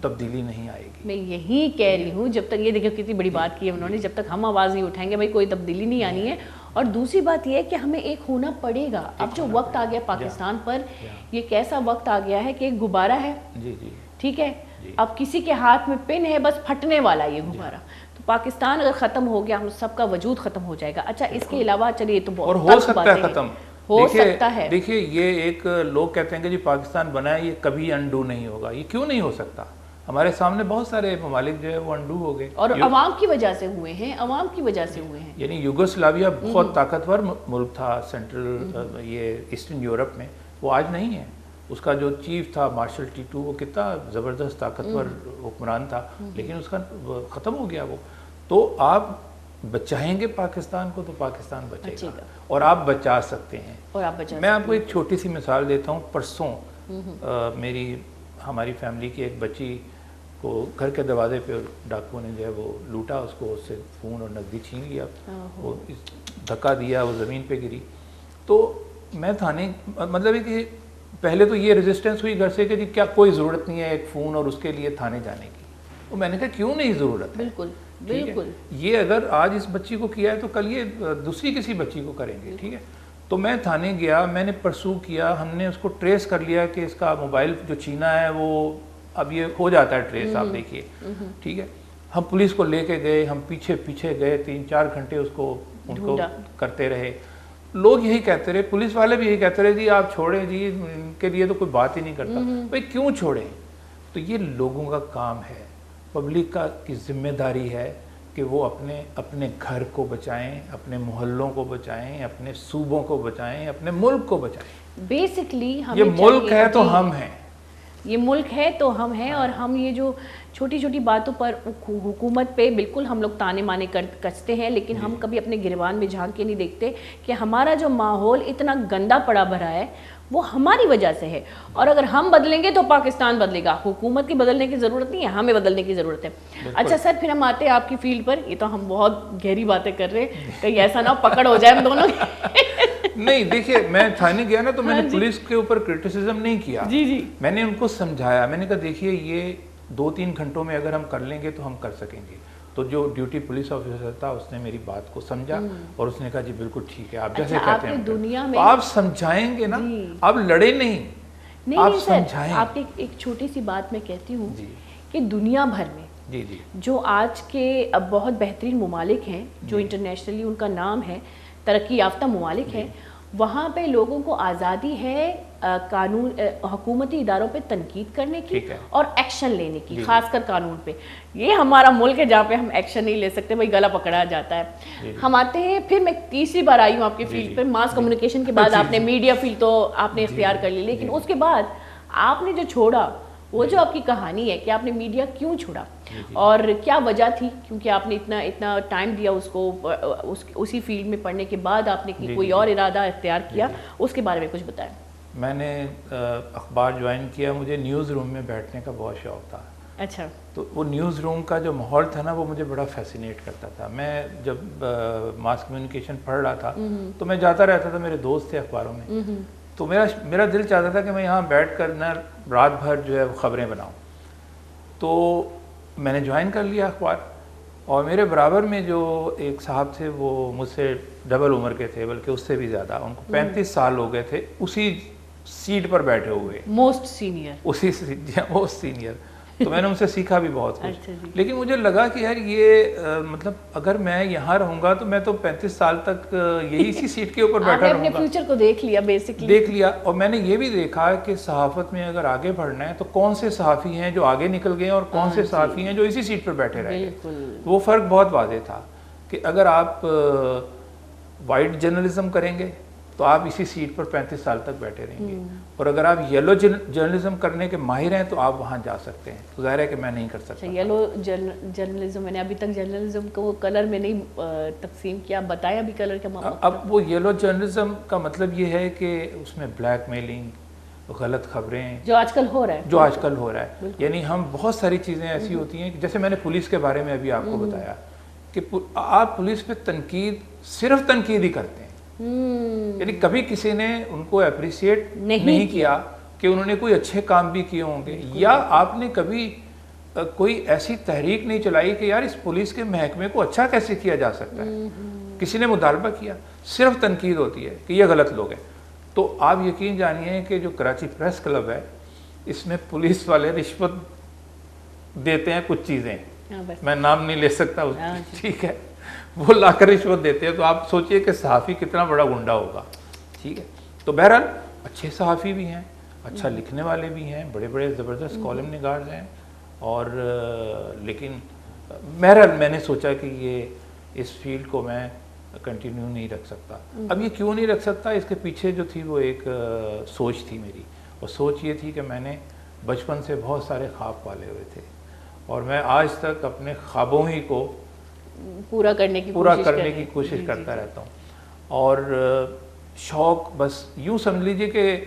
تبدیلی نہیں آئے گی. میں یہی کہہ رہی ہوں, جب تک یہ دیکھو کتنی بڑی بات کی ہے انہوں نے, جب تک ہم آواز نہیں اٹھائیں گے بھائی کوئی تبدیلی نہیں آنی ہے. اور دوسری بات یہ ہے کہ ہمیں ایک ہونا پڑے گا. اب جو وقت آ گیا پاکستان پر, یہ کیسا وقت آ گیا ہے کہ ایک غبارہ ہے, ٹھیک ہے, اب کسی کے ہاتھ میں پن ہے, بس پھٹنے والا یہ غبارہ. تو پاکستان اگر ختم ہو گیا, ہم سب کا وجود ختم ہو جائے گا. اچھا اس کے علاوہ چلیے تو اور ہو سکتا ہے ختم, ہو سکتا ہے. دیکھیے یہ ایک لوگ کہتے ہیں کہ جی پاکستان بنا ہے, یہ کبھی انڈو نہیں ہوگا. یہ کیوں نہیں ہو سکتا؟ ہمارے سامنے بہت سارے ممالک جو ہے وہ انڈو ہو گئے, اور عوام کی وجہ سے ہوئے ہیں, عوام کی وجہ سے ہوئے ہیں. یعنی یوگوسلاویا بہت طاقتور ملک تھا سینٹرل یہ ایسٹرن یورپ میں, وہ آج نہیں ہے. اس کا جو چیف تھا مارشل ٹیٹو, وہ کتنا زبردست طاقتور حکمران تھا, لیکن اس کا ختم ہو گیا وہ. تو آپ بچائیں گے پاکستان کو تو پاکستان بچے گا, اور آپ بچا سکتے ہیں. میں آپ کو ایک چھوٹی سی مثال دیتا ہوں. پرسوں ہماری فیملی کی ایک بچی کو گھر کے دروازے پہ ڈاکو نے جو ہے وہ لوٹا, اس کو اس سے فون اور نقدی چھین لیا, وہ دھکا دیا, وہ زمین پہ گری. تو میں تھانے, مطلب ہے کہ پہلے تو یہ ریزسٹنس ہوئی گھر سے کہ جی کیا کوئی ضرورت نہیں ہے ایک فون اور اس کے لیے تھانے جانے کی. تو میں نے کہا کیوں نہیں ضرورت ہے, بالکل یہ اگر آج اس بچی کو کیا ہے تو کل یہ دوسری کسی بچی کو کریں گے, ٹھیک ہے. تو میں تھانے گیا, میں نے پرسو کیا, ہم نے اس کو ٹریس کر لیا کہ اس کا موبائل جو چھینا ہے وہ اب یہ ہو جاتا ہے ٹریس, آپ دیکھیے, ٹھیک ہے. ہم پولیس کو لے کے گئے, ہم پیچھے گئے, 3-4 گھنٹے اس کو ان کو کرتے رہے. لوگ یہی کہتے رہے, پولیس والے بھی یہی کہتے رہے, جی آپ چھوڑیں جی, ان کے لیے تو کوئی بات ہی نہیں کرتا. بھائی کیوں چھوڑیں؟ تو یہ لوگوں کا کام ہے, پبلک کی ذمہ داری ہے کہ وہ اپنے گھر کو بچائیں, اپنے محلوں کو بچائیں, اپنے صوبوں کو بچائیں, اپنے ملک کو بچائیں. بیسکلی یہ ملک ہے تو ہم ہیں, یہ ملک ہے تو ہم ہیں. اور ہم یہ جو چھوٹی چھوٹی باتوں پر حکومت پہ بالکل ہم لوگ تانے مانے کستے ہیں, لیکن ہم کبھی اپنے گریبان میں جھانک کے نہیں دیکھتے کہ ہمارا جو ماحول اتنا گندا پڑا بھرا ہے وہ ہماری وجہ سے ہے. اور اگر ہم بدلیں گے تو پاکستان بدلے گا. حکومت کی بدلنے کی ضرورت نہیں ہے, ہمیں بدلنے کی ضرورت ہے. اچھا سر, پھر ہم آتے ہیں آپ کی فیلڈ پر. یہ تو ہم بہت گہری باتیں کر رہے ہیں, کہیں ایسا نہ پکڑ ہو جائے ہم دونوں. نہیں دیکھیے, میں تھانے گیا نا تو میں نے پولیس کے اوپر کرٹیسزم نہیں کیا. میں نے ان کو سمجھایا, میں نے کہا دیکھیے یہ 2-3 گھنٹوں میں اگر ہم کر لیں گے تو ہم کر سکیں گے. تو جو ڈیوٹی پولیس آفیسر تھا اس نے میری بات کو سمجھا اور اس نے کہا جی بالکل ٹھیک ہے, آپ جیسے کہتے ہیں دنیا میں آپ سمجھائیں گے نا, آپ لڑے نہیں, آپ سمجھائیں. آپ کی ایک چھوٹی سی بات میں کہتی ہوں کہ دنیا بھر میں جو آج کے اب بہت بہترین ممالک ہیں, جو انٹرنیشنلی ان کا نام ہے, ترقی یافتہ ممالک ہیں, وہاں پہ لوگوں کو آزادی ہے قانون حکومتی اداروں پہ تنقید کرنے کی اور ایکشن لینے کی, خاص کر قانون پہ. یہ ہمارا ملک ہے جہاں پہ ہم ایکشن نہیں لے سکتے, بھائی گلا پکڑا جاتا ہے. ہم آتے ہیں, پھر میں تیسری بار آئی ہوں آپ کی فیلڈ پہ. ماس کمیونیکیشن کے بعد آپ نے میڈیا فیلڈ تو آپ نے اختیار کر لی, لیکن اس کے بعد آپ نے جو چھوڑا وہ جو آپ کی کہانی ہے کہ آپ نے میڈیا کیوں چھوڑا اور کیا وجہ تھی, کیونکہ آپ نے اتنا ٹائم دیا اس کو, اسی فیلڈ میں پڑھنے کے بعد آپ نے کوئی اور ارادہ اختیار کیا, اس کے بارے میں کچھ بتائیں. میں نے اخبار جوائن کیا, مجھے نیوز روم میں بیٹھنے کا بہت شوق تھا. اچھا. تو وہ نیوز روم کا جو ماحول تھا نا وہ مجھے بڑا فیسینیٹ کرتا تھا. میں جب ماس کمیونیکیشن پڑھ رہا تھا تو میں جاتا رہتا تھا, میرے دوست تھے اخباروں میں, تو میرا دل چاہتا تھا کہ میں یہاں بیٹھ کر نہ رات بھر جو ہے خبریں بناؤں. تو میں نے جوائن کر لیا اخبار, اور میرے برابر میں جو ایک صاحب تھے وہ مجھ سے ڈبل عمر کے تھے, بلکہ اس سے بھی زیادہ, ان کو 35 سال ہو گئے تھے اسی سیٹ پر بیٹھے ہوئے, موسٹ سینئر, اسی موسٹ سینئر. تو میں نے ان سے سیکھا بھی بہت کچھ. لیکن مجھے لگا کہ یار یہ مطلب اگر میں یہاں رہوں گا تو میں تو 35 سال تک یہی اسی سیٹ کے اوپر بیٹھا رہوں گا. آپ نے اپنے فیوچر کو دیکھ لیا, بیسکلی دیکھ لیا. اور میں نے یہ بھی دیکھا کہ صحافت میں اگر آگے بڑھنا ہے تو کون سے صحافی ہیں جو آگے نکل گئے اور کون سے صحافی ہیں جو اسی سیٹ پر بیٹھے رہے گئے. وہ فرق بہت واضح تھا کہ اگر آپ وائٹ جرنلزم کریں گے تو آپ اسی سیٹ پر 35 سال تک بیٹھے رہیں گے, اور اگر آپ یلو جرنلزم کرنے کے ماہر ہیں تو آپ وہاں جا سکتے ہیں. تو ظاہر ہے کہ میں نہیں کر سکتا. یلو جرنلزم, میں نے ابھی تک جرنلزم کو کلر میں نہیں تقسیم کیا, بتایا بھی کلر کا مطلب. اب وہ یلو جرنلزم کا مطلب یہ ہے کہ اس میں بلیک میلنگ, غلط خبریں, جو آج کل ہو رہا ہے, یعنی ہم بہت ساری چیزیں ایسی ہوتی ہیں, جیسے میں نے پولیس کے بارے میں ابھی آپ کو بتایا کہ آپ پولیس پہ تنقید صرف تنقید ہی کرتے ہیں, یعنی کبھی کسی نے ان کو اپریشیٹ نہیں کیا کہ انہوں نے کوئی اچھے کام بھی کیے ہوں گے, یا آپ نے کبھی کوئی ایسی تحریک نہیں چلائی کہ یار اس پولیس کے محکمے کو اچھا کیسے کیا جا سکتا ہے. کسی نے مطالبہ کیا, صرف تنقید ہوتی ہے کہ یہ غلط لوگ ہیں. تو آپ یقین جانیے کہ جو کراچی پریس کلب ہے اس میں پولیس والے رشوت دیتے ہیں کچھ چیزیں, میں نام نہیں لے سکتا اس کی, ٹھیک ہے, وہ لا کر رشوت دیتے ہیں. تو آپ سوچئے کہ صحافی کتنا بڑا گنڈا ہوگا, ٹھیک ہے. تو بہرحال اچھے صحافی بھی ہیں, اچھا لکھنے والے بھی ہیں, بڑے بڑے زبردست کالم نگارز ہیں, اور لیکن بہرحال میں نے سوچا کہ یہ اس فیلڈ کو میں کنٹینیو نہیں رکھ سکتا. اب یہ کیوں نہیں رکھ سکتا, اس کے پیچھے جو تھی وہ ایک سوچ تھی میری, اور سوچ یہ تھی کہ میں نے بچپن سے بہت سارے خواب پالے ہوئے تھے, اور میں آج تک اپنے خوابوں ہی کو پورا کرنے کی کوشش کرتا رہتا ہوں. اور شوق بس یوں سمجھ لیجئے کہ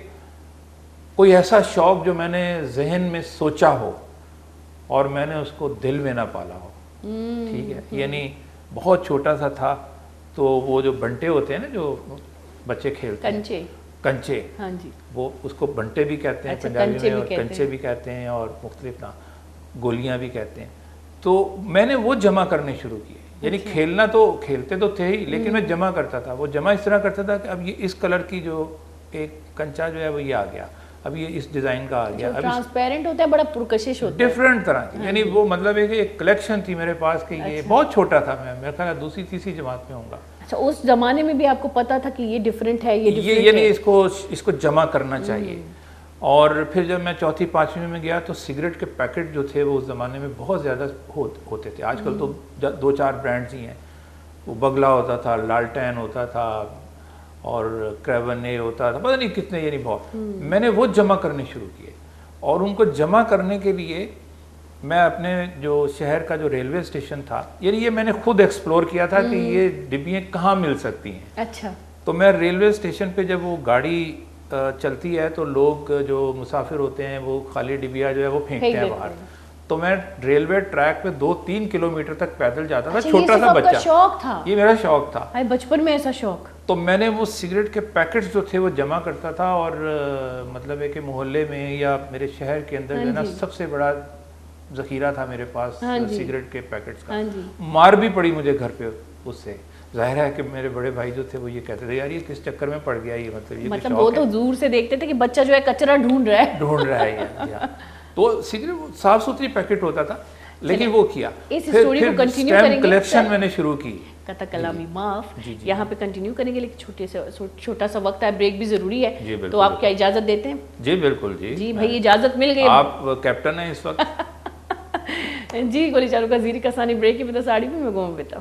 کوئی ایسا شوق جو میں نے ذہن میں سوچا ہو اور میں نے اس کو دل میں نہ پالا ہو, ٹھیک ہے. یعنی بہت چھوٹا سا تھا تو وہ جو بنٹے ہوتے ہیں نا جو بچے کھیلتے ہیں, کنچے, ہاں جی, وہ اس کو بنٹے بھی کہتے ہیں پنجابی میں, اور کنچے بھی کہتے ہیں, اور مختلف گولیاں بھی کہتے ہیں. تو میں نے وہ جمع کرنے شروع کیے. یعنی کھیلنا تو کھیلتے تو تھے ہی, لیکن میں جمع کرتا تھا. وہ جمع اس طرح کرتا تھا کہ اب یہ اس کلر کی جو ایک کنچا جو ہے وہ یہ آ گیا, اب یہ اس ڈیزائن کا آ گیا, ٹرانسپیرنٹ ہوتا ہے, بڑا پرکشش ہوتا ہے, ڈیفرنٹ طرح کی. یعنی وہ مطلب ہے کہ ایک کلیکشن تھی میرے پاس کہ یہ بہت چھوٹا تھا, میں میرا خیال ہے دوسری تیسری جماعت میں ہوں گا. اچھا, اس زمانے میں بھی آپ کو پتا تھا کہ یہ ڈیفرنٹ ہے, یہ یعنی اس کو جمع کرنا چاہیے. اور پھر جب میں چوتھی پانچویں میں گیا تو سگریٹ کے پیکٹ جو تھے وہ اس زمانے میں بہت زیادہ ہوتے تھے. آج کل تو 2-4 برانڈز ہی ہیں. وہ بگلا ہوتا تھا, لالٹین ہوتا تھا, اور کریونے ہوتا تھا, پتہ نہیں کتنے, یعنی بہت. میں نے وہ جمع کرنے شروع کیے, اور ان کو جمع کرنے کے لیے میں اپنے جو شہر کا جو ریلوے اسٹیشن تھا, یعنی یہ میں نے خود ایکسپلور کیا تھا کہ یہ ڈبیاں کہاں مل سکتی ہیں. اچھا. تو میں ریلوے اسٹیشن پہ جب وہ گاڑی چلتی ہے تو لوگ جو مسافر ہوتے ہیں وہ خالی ڈبیا جو ہے وہ پھینکتے ہیں باہر. تو میں ریلوے ٹریک پہ 2-3 کلومیٹر تک پیدل جاتا تھا, چھوٹا سا بچہ. شوق تھا یہ میرا شوق تھا بچپن میں, ایسا شوق. تو میں نے وہ سگریٹ کے پیکٹس جو تھے وہ جمع کرتا تھا, اور مطلب ہے کہ محلے میں یا میرے شہر کے اندر جو ہے نا سب سے بڑا ذخیرہ تھا میرے پاس سگریٹ کے پیکٹس کا. مار بھی پڑی مجھے گھر پہ اس سے. ظاہر ہے کہ میرے بڑے بھائی جو تھے وہ یہ کہتے تھے یار یہ کس چکر میں پڑ گیا, یہ مطلب وہ تو دور سے دیکھتے تھے کہ بچہ جو ہے کچرا ڈھونڈ رہا ہے. تو سگریٹ صاف ستھری پیکٹ ہوتا تھا, لیکن وہ کیا. اس سٹوری کو کنٹینیو کریں گے, کلیکشن میں نے شروع کی. قطع کلامی معاف, یہاں پہ کنٹینیو کریں گے, لیکن چھوٹا سا وقت ہے, بریک بھی ضروری ہے, تو آپ کیا اجازت دیتے ہیں؟ جی بالکل. جی بھائی اجازت مل گئی, آپ کیپٹن ہیں اس وقت. جی گولی چاروں کا زیری کسانی بریک کی پتہ ساڑی بھی میں گھوم بیتا.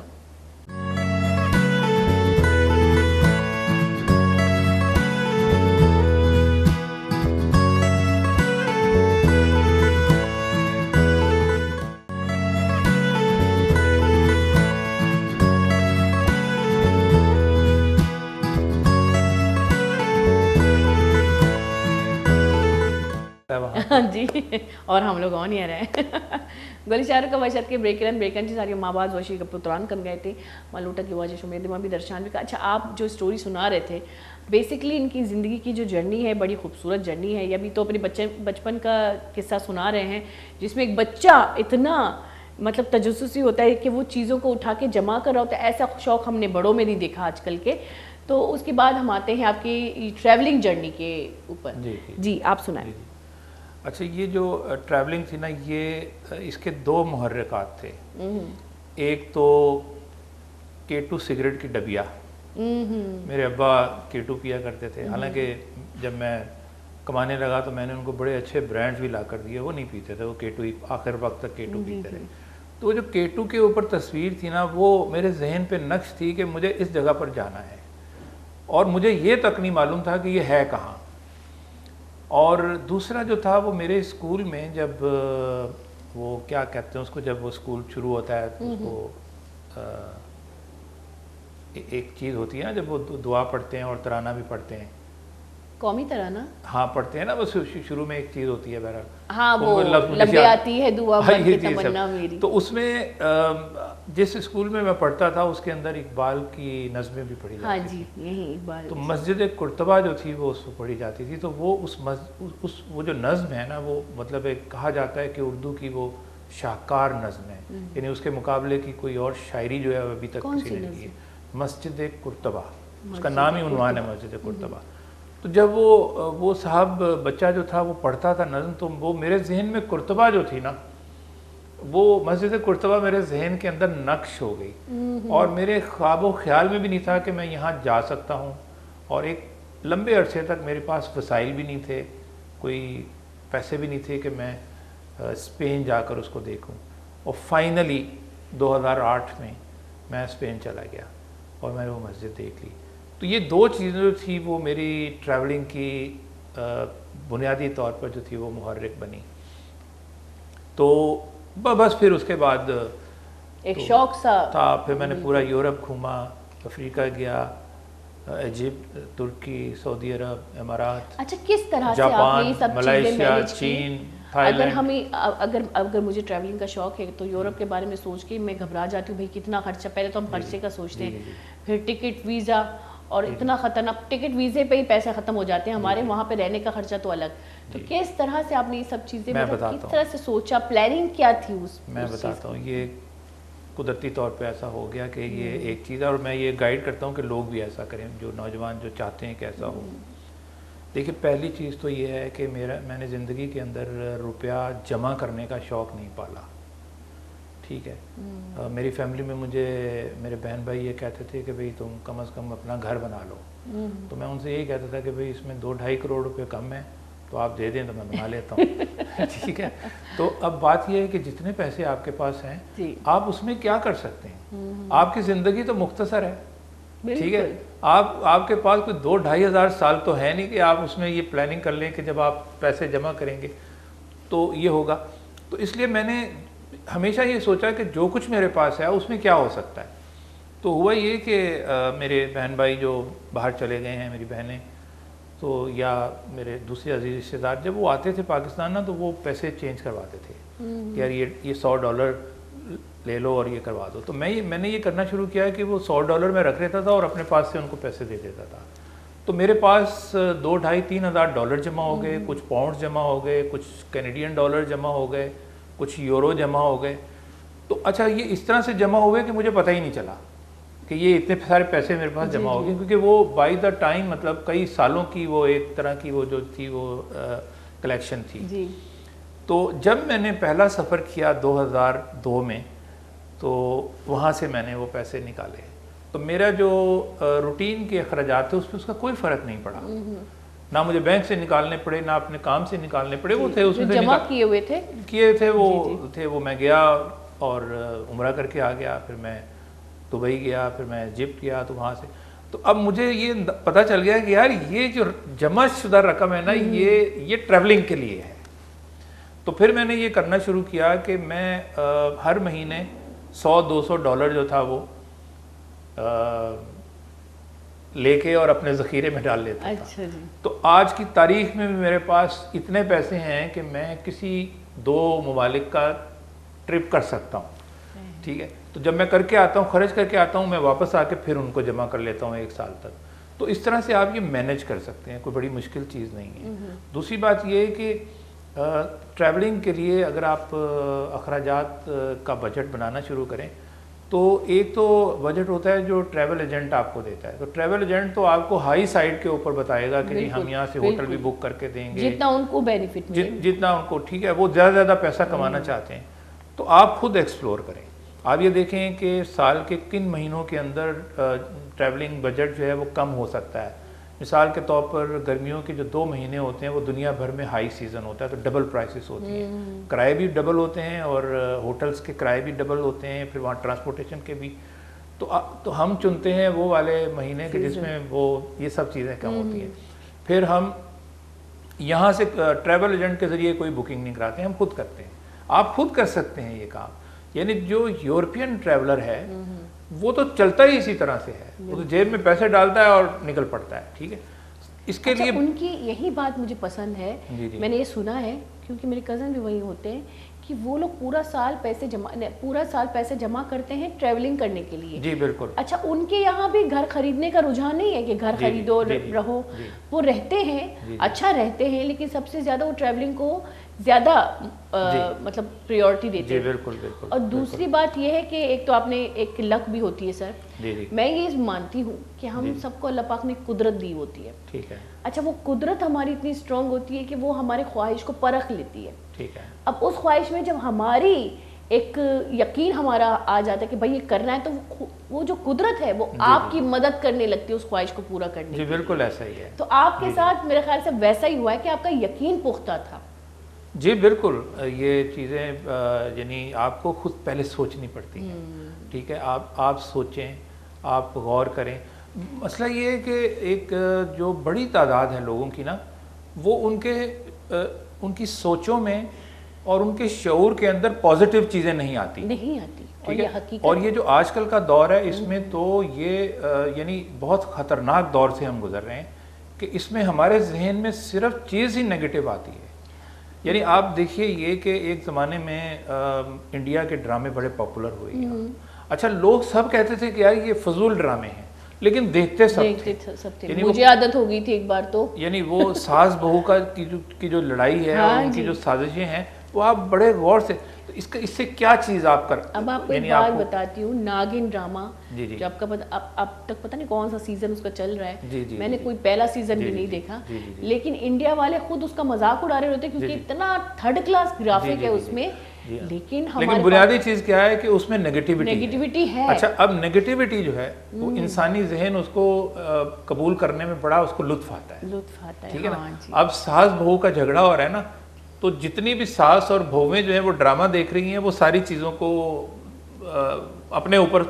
جی, اور ہم لوگ آن ہی رہے ہیں. گلی شہر کا وحشت کے بریکن جی ساری ماں باز وشی کا پتران کم گئے تھے, مالوٹا کی واجہ شمید ماں بھی درشان بھی. اچھا, آپ جو سٹوری سنا رہے تھے, بیسکلی ان کی زندگی کی جو جرنی ہے بڑی خوبصورت جرنی ہے. یہ ابھی تو اپنے بچپن کا قصہ سنا رہے ہیں جس میں ایک بچہ اتنا مطلب تجسسی ہوتا ہے کہ وہ چیزوں کو اٹھا کے جمع کر رہا ہوتا ہے. ایسا شوق ہم نے بڑوں میں نہیں دیکھا آج کل کے. تو اس کے بعد ہم آتے ہیں آپ کی ٹریولنگ جرنی کے اوپر. جی آپ سنائیں. اچھا, یہ جو ٹریولنگ تھی نا, یہ اس کے 2 محرکات تھے. ایک تو کیٹو سگریٹ کی ڈبیا, میرے ابا کیٹو پیا کرتے تھے. حالانکہ جب میں کمانے لگا تو میں نے ان کو بڑے اچھے برانڈز بھی لا کر دیے, وہ نہیں پیتے تھے, وہ کیٹو ہی آخر وقت تک کیٹو پیتے رہے. تو جو کیٹو کے اوپر تصویر تھی نا, وہ میرے ذہن پہ نقش تھی کہ مجھے اس جگہ پر جانا ہے, اور مجھے یہ تک نہیں معلوم تھا کہ یہ ہے کہاں. اور دوسرا جو تھا وہ میرے اسکول میں جب وہ کیا کہتے ہیں اس کو, جب وہ اسکول شروع ہوتا ہے اس کو ایک چیز ہوتی ہے نا, جب وہ دعا پڑھتے ہیں اور ترانہ بھی پڑھتے ہیں, قومی ترانہ. ہاں پڑھتے ہیں نا, بس شروع میں ایک چیز ہوتی ہے بہرحال. ہاں وہ لبے آتی ہے دعا بن کے تمنا میری. تو اس میں جس اسکول میں پڑھتا تھا اس کے اندر اقبال کی نظمیں بھی پڑھی جاتی تھی. ہاں جی, یہی اقبال. تو مسجد قرطبہ جو تھی وہ اس کو پڑھی جاتی تھی. تو وہ وہ جو نظم ہے نا, وہ مطلب کہا جاتا ہے کہ اردو کی وہ شاہکار نظم ہے، یعنی اس کے مقابلے کی کوئی اور شاعری جو ہے ابھی تک کسی نے نہیں کی. مسجد قرطبہ، اس کا نام ہی عنوان ہے مسجد قرطبہ. تو جب وہ صاحب بچہ جو تھا وہ پڑھتا تھا نظم، تو وہ میرے ذہن میں قرطبہ جو تھی نا، وہ مسجد قرطبہ میرے ذہن کے اندر نقش ہو گئی، اور میرے خواب و خیال میں بھی نہیں تھا کہ میں یہاں جا سکتا ہوں. اور ایک لمبے عرصے تک میرے پاس وسائل بھی نہیں تھے، کوئی پیسے بھی نہیں تھے کہ میں اسپین جا کر اس کو دیکھوں. اور فائنلی 2008 میں میں اسپین چلا گیا اور میں نے وہ مسجد دیکھ لی. تو یہ دو چیزیں جو تھی وہ میری ٹریولنگ کی بنیادی طور پر جو تھی وہ محرک بنی. تو بس پھر اس کے بعد ایک شوق سا تھا. پھر میں نے پورا یورپ گھوما، افریقہ گیا، ایجپٹ، ترکی، سعودی عرب، امارات. اچھا کس طرح سے آپ نے یہ سب چیزیں مینیج کی؟ چین، تھائی لینڈ. اگر مجھے ٹریولنگ کا شوق ہے تو یورپ کے بارے میں سوچ کے میں گھبرا جاتی ہوں. بھائی کتنا خرچہ، پہلے تو ہم خرچے کا سوچتے ہیں، پھر ٹکٹ، ویزا، اور اتنا خطرناک ٹکٹ ویزے پہ ہی پیسے ختم ہو جاتے ہیں ہمارے، وہاں پہ رہنے کا خرچہ تو الگ. تو کس طرح سے آپ نے یہ سب چیزیں کس طرح سے سوچا، پلاننگ کیا تھی اس؟ میں بتاتا ہوں. یہ قدرتی طور پہ ایسا ہو گیا کہ یہ ایک چیز ہے، اور میں یہ گائیڈ کرتا ہوں کہ لوگ بھی ایسا کریں، جو نوجوان جو چاہتے ہیں کہ ایسا ہو. دیکھیے پہلی چیز تو یہ ہے کہ میں نے زندگی کے اندر روپیہ جمع کرنے کا شوق نہیں پالا. ٹھیک ہے، میری فیملی میں مجھے میرے بہن بھائی یہ کہتے تھے کہ بھئی تم کم از کم اپنا گھر بنا لو. تو میں ان سے یہی کہتا تھا کہ بھئی اس میں 2-2.5 کروڑ روپے کم ہے، تو آپ دے دیں تو میں بنا لیتا ہوں. ٹھیک ہے. تو اب بات یہ ہے کہ جتنے پیسے آپ کے پاس ہیں آپ اس میں کیا کر سکتے ہیں؟ آپ کی زندگی تو مختصر ہے. ٹھیک ہے، آپ کے پاس کوئی 2-2.5 ہزار سال تو ہے نہیں کہ آپ اس میں یہ پلاننگ کر لیں کہ جب آپ پیسے جمع کریں گے تو یہ ہوگا. تو اس لیے میں نے ہمیشہ یہ سوچا کہ جو کچھ میرے پاس ہے اس میں کیا ہو سکتا ہے. تو ہوا یہ کہ میرے بہن بھائی جو باہر چلے گئے ہیں، میری بہنیں تو یا میرے دوسرے عزیز رشتہ دار، جب وہ آتے تھے پاکستان نا، تو وہ پیسے چینج کرواتے تھے کہ یار یہ $100 لے لو اور یہ کروا دو. تو میں نے یہ کرنا شروع کیا کہ وہ $100 میں رکھ لیتا تھا اور اپنے پاس سے ان کو پیسے دے دیتا تھا. تو میرے پاس $2-2.5-3 ہزار ڈالر جمع ہو گئے، کچھ پاؤنڈ جمع ہو گئے، کچھ کینیڈین ڈالر جمع ہو گئے، کچھ یورو جمع ہو گئے. تو اچھا یہ اس طرح سے جمع ہوئے کہ مجھے پتہ ہی نہیں چلا کہ یہ اتنے سارے پیسے میرے پاس جمع ہو گئے، کیونکہ وہ بائی دا ٹائم مطلب کئی سالوں کی وہ ایک طرح کی وہ جو تھی وہ کلیکشن تھی. تو جب میں نے پہلا سفر کیا 2002 میں، تو وہاں سے میں نے وہ پیسے نکالے. تو میرا جو روٹین کے اخراجات تھے اس پہ اس کا کوئی فرق نہیں پڑا. نہ مجھے بینک سے نکالنے پڑے، نہ اپنے کام سے نکالنے پڑے. وہ تھے اس میں جمع کیے تھے وہ میں گیا اور عمرہ کر کے آ گیا. پھر میں دبئی گیا، پھر میں ایجپٹ گیا. تو وہاں سے تو اب مجھے یہ پتہ چل گیا کہ یار یہ جو جمع شدہ رقم ہے نا، یہ ٹریولنگ کے لیے ہے. تو پھر میں نے یہ کرنا شروع کیا کہ میں ہر مہینے $100-200 جو تھا وہ لے کے اور اپنے ذخیرے میں ڈال لیتا تھا. تو آج کی تاریخ میں بھی میرے پاس اتنے پیسے ہیں کہ میں کسی 2 ممالک کا ٹرپ کر سکتا ہوں. ٹھیک ہے. تو جب میں کر کے آتا ہوں، خرچ کر کے آتا ہوں، میں واپس آ کے پھر ان کو جمع کر لیتا ہوں 1 سال تک. تو اس طرح سے آپ یہ مینیج کر سکتے ہیں، کوئی بڑی مشکل چیز نہیں ہے. دوسری بات یہ ہے کہ ٹریولنگ کے لیے اگر آپ اخراجات کا بجٹ بنانا شروع کریں تو ایک تو بجٹ ہوتا ہے جو ٹریول ایجنٹ آپ کو دیتا ہے. تو ٹریول ایجنٹ تو آپ کو ہائی سائڈ کے اوپر بتائے گا کہ جی ہم یہاں سے ہوٹل بھی بک کر کے دیں گے، جتنا ان کو بینیفٹ جتنا ان کو. ٹھیک ہے، وہ زیادہ پیسہ کمانا چاہتے ہیں. تو آپ خود ایکسپلور کریں. آپ یہ دیکھیں کہ سال کے کن مہینوں کے اندر ٹریولنگ بجٹ جو ہے وہ کم ہو سکتا ہے. مثال کے طور پر گرمیوں کے جو 2 مہینے ہوتے ہیں وہ دنیا بھر میں ہائی سیزن ہوتا ہے، تو ڈبل پرائسز ہوتی ہیں، کرائے بھی ڈبل ہوتے ہیں اور ہوٹلز کے کرائے بھی ڈبل ہوتے ہیں، پھر وہاں ٹرانسپورٹیشن کے بھی. تو ہم چنتے ہیں وہ والے مہینے کے جس میں وہ یہ سب چیزیں کم ہوتی ہیں. پھر ہم یہاں سے ٹریول ایجنٹ کے ذریعے کوئی بکنگ نہیں کراتے، ہم خود کرتے ہیں. آپ خود کر سکتے ہیں یہ کام. یعنی جو یورپین ٹریولر ہے وہ تو چلتا ہی اسی طرح سے ہے، وہ تو جیب میں پیسے ڈالتا ہے اور نکل پڑتا ہے. ٹھیک ہے. اس کے لیے ان کی یہی بات مجھے پسند ہے. میں نے یہ سنا ہے کیونکہ میرے کزن بھی وہی ہوتے ہیں کہ وہ لوگ پورا سال پیسے جمع کرتے ہیں ٹریولنگ کرنے کے لیے. جی بالکل. اچھا ان کے یہاں بھی گھر خریدنے کا رجحان نہیں ہے کہ گھر خریدو رہو، وہ رہتے ہیں، اچھا رہتے ہیں، لیکن سب سے زیادہ وہ ٹریولنگ کو زیادہ مطلب پریورٹی دیتے ہیں. جی بالکل بالکل. اور دوسری بات یہ ہے کہ ایک تو آپ نے ایک لک بھی ہوتی ہے سر. جی. میں یہ مانتی ہوں کہ ہم سب کو اللہ پاک نے قدرت دی ہوتی ہے. ٹھیک ہے. اچھا وہ قدرت ہماری اتنی اسٹرانگ ہوتی ہے کہ وہ ہمارے خواہش کو پرکھ لیتی ہے. ٹھیک ہے. اب اس خواہش میں جب ہماری ایک یقین ہمارا آ جاتا ہے کہ بھائی یہ کرنا ہے تو وہ جو قدرت ہے وہ آپ کی مدد کرنے لگتی ہے اس خواہش کو پورا کرنے. جی بالکل ایسا ہی ہے. تو آپ کے ساتھ میرے خیال سے ویسا ہی ہوا ہے کہ آپ کا یقین پختہ تھا. جی بالکل. یہ چیزیں یعنی آپ کو خود پہلے سوچنی پڑتی ہیں. ٹھیک ہے. آپ سوچیں, آپ غور کریں. مسئلہ یہ ہے کہ ایک جو بڑی تعداد ہے لوگوں کی نا, وہ ان کی سوچوں میں اور ان کے شعور کے اندر پازیٹیو چیزیں نہیں آتی. ٹھیک ہے. اور یہ جو آج کل کا دور ہے اس میں تو یہ یعنی بہت خطرناک دور سے ہم گزر رہے ہیں کہ اس میں ہمارے ذہن میں صرف چیز ہی نیگیٹو آتی ہے. یعنی آپ دیکھیے یہ کہ ایک زمانے میں انڈیا کے ڈرامے بڑے پاپولر ہوئے ہیں. اچھا لوگ سب کہتے تھے کہ یار یہ فضول ڈرامے ہیں, لیکن دیکھتے سب تھے. مجھے عادت ہو گئی تھی ایک بار تو. یعنی وہ ساس بہو کی جو لڑائی ہے اور ان کی جو سازشیں ہیں وہ آپ بڑے غور سے, تو اس سے کیا چیز آپ کر. اب آپ کو ایک بات بتاتی ہوں, ناگن ڈرامہ جو آپ کا اب تک پتہ نہیں کون سا سیزن اس کا چل رہا ہے, میں نے کوئی پہلا سیزن بھی نہیں دیکھا, لیکن انڈیا والے خود اس کا مذاق اڑا رہے ہوتے کیونکہ اتنا تھرڈ کلاس گرافک ہے اس میں. لیکن بنیادی چیز کیا ہے کہ اس میں نیگیٹیوٹی ہے. اچھا اب نیگیٹیوٹی جو ہے وہ انسانی ذہن اس کو قبول کرنے میں بڑا اس کو لطف آتا ہے. ٹھیک ہے نا. اب ساس بہو کا جھگڑا ہو رہا ہے نا, تو جتنی بھی ساس اور بہویں جو ہیں وہ ڈرامہ دیکھ رہی ہیں وہ ساری چیزوں کو اپنے اوپر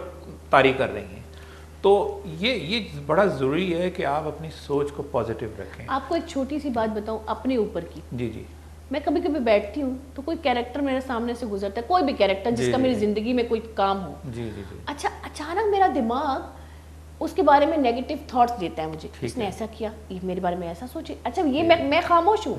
طاری کر رہی ہیں. تو یہ بڑا ضروری ہے کہ آپ اپنی سوچ کو پازیٹیو رکھیں. آپ کو ایک چھوٹی سی بات بتاؤں اپنے اوپر کی. جی. میں کبھی کبھی بیٹھتی ہوں تو کوئی کیریکٹر میرے سامنے سے گزرتا ہے, کوئی بھی کیریکٹر جس کا میری زندگی میں کوئی کام ہو. اچھا اچانک میرا دماغ اس کے بارے میں نیگیٹو تھاٹس دیتا ہے مجھے, اس نے ایسا کیا, یہ میرے بارے میں ایسا سوچے. اچھا یہ میں خاموش ہوں,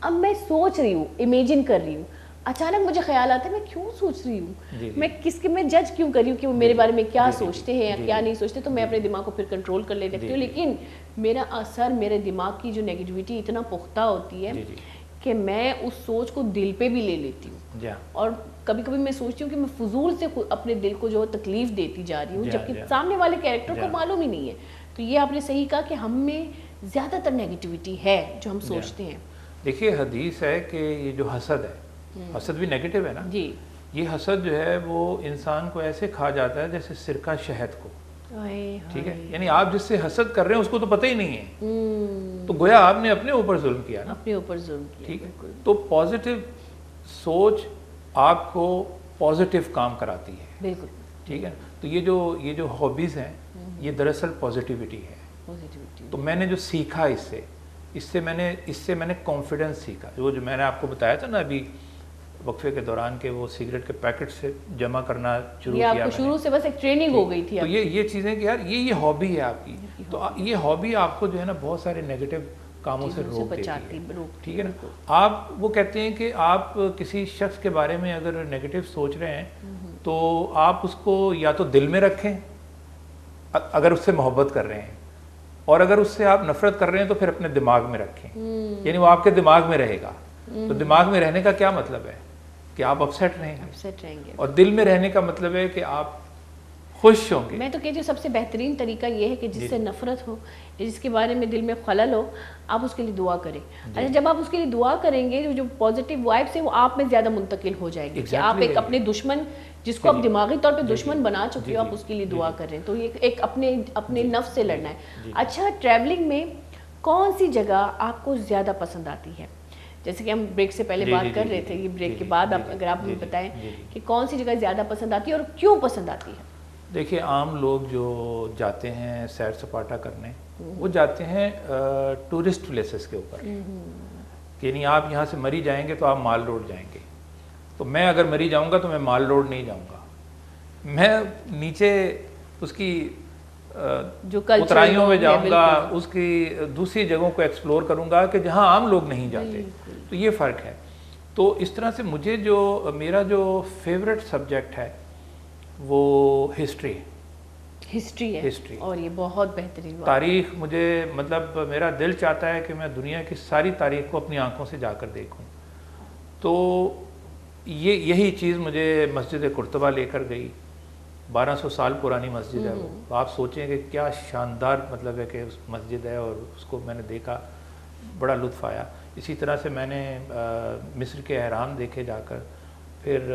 اب میں سوچ رہی ہوں, امیجن کر رہی ہوں, اچانک مجھے خیال آتا ہے میں کیوں سوچ رہی ہوں, میں جج کیوں کر رہی ہوں کہ وہ میرے بارے میں کیا سوچتے ہیں یا کیا نہیں سوچتے. تو میں اپنے دماغ کو پھر کنٹرول کر لیتی ہوں, لیکن میرا اثر میرے دماغ کی جو نیگیٹیوٹی اتنا پختہ ہوتی ہے کہ میں اس سوچ کو دل پہ بھی لے لیتی ہوں. اور کبھی کبھی میں سوچتی ہوں کہ میں فضول سے اپنے دل کو جو تکلیف دیتی جا رہی ہوں, جبکہ سامنے والے کیریکٹر کو معلوم ہی نہیں ہے. تو یہ آپ نے صحیح کہا کہ ہم میں زیادہ تر نیگیٹیوٹی ہے جو ہم سوچتے ہیں. دیکھیے حدیث ہے کہ یہ جو حسد ہے, حسد بھی نیگیٹو ہے نا. یہ حسد جو ہے وہ انسان کو ایسے کھا جاتا ہے جیسے سرکہ شہد کو. ٹھیک ہے. یعنی آپ جس سے حسد کر رہے ہیں اس کو تو پتہ ہی نہیں ہے, تو گویا آپ نے اپنے اوپر ظلم کیا, اپنے اوپر ظلم کیا. ٹھیک ہے. تو پازیٹیو سوچ آپ کو پازیٹیو کام کراتی ہے. بالکل. ٹھیک ہے. تو یہ جو ہابیز ہیں یہ دراصل پازیٹیوٹی ہے. تو میں نے جو سیکھا اس سے میں نے کانفیڈنس سیکھا. وہ جو میں نے آپ کو بتایا تھا نا ابھی وقفے کے دوران کہ وہ سگریٹ کے پیکٹ سے جمع کرنا شروع کیا. آپ کو شروع سے بس ایک ٹریننگ ہو گئی تھی. تو یہ چیزیں کہ یار یہ ہابی ہے آپ کی, تو یہ ہابی آپ کو جو ہے نا بہت سارے نیگیٹو کاموں سے روک دیتی ہے. ٹھیک ہے نا. آپ وہ کہتے ہیں کہ آپ کسی شخص کے بارے میں اگر نیگیٹو سوچ رہے ہیں تو آپ اس کو یا تو دل میں رکھیں اگر اس سے محبت کر رہے ہیں, اور اگر اس سے آپ نفرت کر رہے ہیں تو پھر اپنے دماغ میں رکھیں. یعنی وہ آپ کے دماغ میں رہے گا. تو دماغ میں رہنے کا کیا مطلب ہے کہ آپ اپسیٹ رہیں گے, اور دل میں رہنے کا مطلب ہے کہ آپ خوش ہوں گے. میں تو کہتی ہوں سب سے بہترین طریقہ یہ ہے کہ جس سے نفرت ہو, جس کے بارے میں دل میں خلل ہو, آپ اس کے لیے دعا کریں. اچھا جب آپ اس کے لیے دعا کریں گے جو پازیٹیو وائبس ہیں وہ آپ میں زیادہ منتقل ہو جائے گی. کہ آپ ایک اپنے دشمن جس کو آپ دماغی طور پہ دشمن بنا چکے ہو, آپ اس کے لیے دعا کر رہے ہیں. تو یہ ایک اپنے نفس سے لڑنا ہے. اچھا ٹریولنگ میں کون سی جگہ آپ کو زیادہ پسند آتی ہے؟ جیسے کہ ہم بریک سے پہلے بات کر رہے تھے, یہ بریک کے بعد اگر آپ ہمیں بتائیں کہ کون سی جگہ زیادہ پسند آتی ہے اور کیوں پسند آتی ہے. دیکھیے عام لوگ جو جاتے ہیں سیر سپاٹا کرنے وہ جاتے ہیں ٹورسٹ پلیسز کے اوپر. یعنی آپ یہاں سے مری جائیں گے تو آپ مال روڈ جائیں گے, تو میں اگر مری جاؤں گا تو میں مال روڈ نہیں جاؤں گا. میں نیچے اس کی جو اترائیوں میں جاؤں گا, اس کی دوسری جگہوں کو ایکسپلور کروں گا کہ جہاں عام لوگ نہیں جاتے. تو یہ فرق ہے. تو اس طرح سے مجھے میرا جو فیوریٹ سبجیکٹ ہے وہ ہسٹری ہے. اور یہ بہت بہترین تاریخ. مجھے مطلب میرا دل چاہتا ہے کہ میں دنیا کی ساری تاریخ کو اپنی آنکھوں سے جا کر دیکھوں. تو یہی چیز مجھے مسجد قرطبہ لے کر گئی. 1200 سال پرانی مسجد ہے وہ. آپ سوچیں کہ کیا شاندار مطلب ہے کہ اس مسجد ہے, اور اس کو میں نے دیکھا, بڑا لطف آیا. اسی طرح سے میں نے مصر کے اہرام دیکھے جا کر, پھر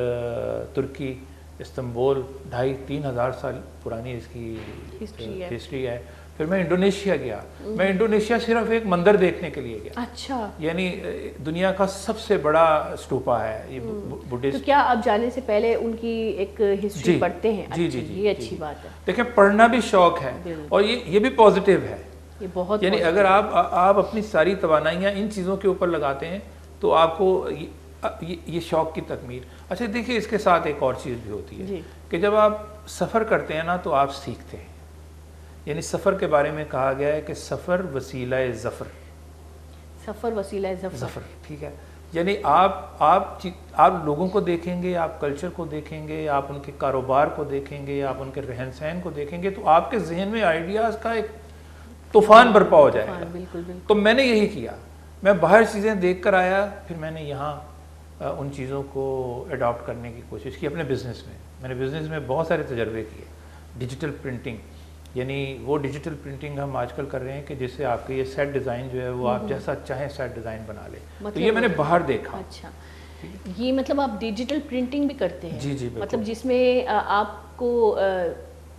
ترکی استنبول 2500-3000 ہزار سال پرانی اس کی ہسٹری ہے. پھر میں انڈونیشیا گیا. میں انڈونیشیا صرف ایک مندر دیکھنے کے لیے گیا. اچھا. یعنی دنیا کا سب سے بڑا اسٹوپا ہے یہ بدھسٹ. تو کیا آپ جانے سے پہلے ان کی ایک ہسٹری پڑھتے ہیں؟ جی جی جی, یہ اچھی بات ہے. دیکھیں پڑھنا بھی شوق ہے, اور یہ بھی پازیٹیو ہے. یہ بہت یعنی اگر آپ اپنی ساری توانائیاں ان چیزوں کے اوپر لگاتے ہیں تو آپ کو یہ شوق کی تکمیل. اچھا دیکھیے, اس کے ساتھ ایک اور چیز بھی ہوتی ہے کہ جب آپ سفر کرتے ہیں نا تو آپ سیکھتے ہیں. یعنی سفر کے بارے میں کہا گیا ہے کہ سفر وسیلہ ظفر. سفر وسیلہ ظفر, ٹھیک ہے. یعنی آپ لوگوں کو دیکھیں گے, آپ کلچر کو دیکھیں گے, آپ ان کے کاروبار کو دیکھیں گے, آپ ان کے رہن سہن کو دیکھیں گے, تو آپ کے ذہن میں آئیڈیاز کا ایک طوفان برپا ہو جائے گا. تو میں نے یہی کیا. میں باہر چیزیں دیکھ کر آیا, پھر میں نے یہاں ان چیزوں کو اڈاپٹ کرنے کی کوشش کی اپنے بزنس میں. میں نے بزنس میں بہت سارے تجربے کیے. ڈیجیٹل پرنٹنگ, یعنی وہ ڈیجیٹل پرنٹنگ ہم آج کل کر رہے ہیں کہ جس سے آپ کے یہ سیٹ ڈیزائن جو ہے وہ آپ جیسا چاہیں سیٹ ڈیزائن بنا لیں. تو یہ میں نے باہر دیکھا. اچھا, یہ مطلب آپ ڈیجیٹل پرنٹنگ بھی کرتے ہیں؟ جی جی, مطلب جس میں آپ کو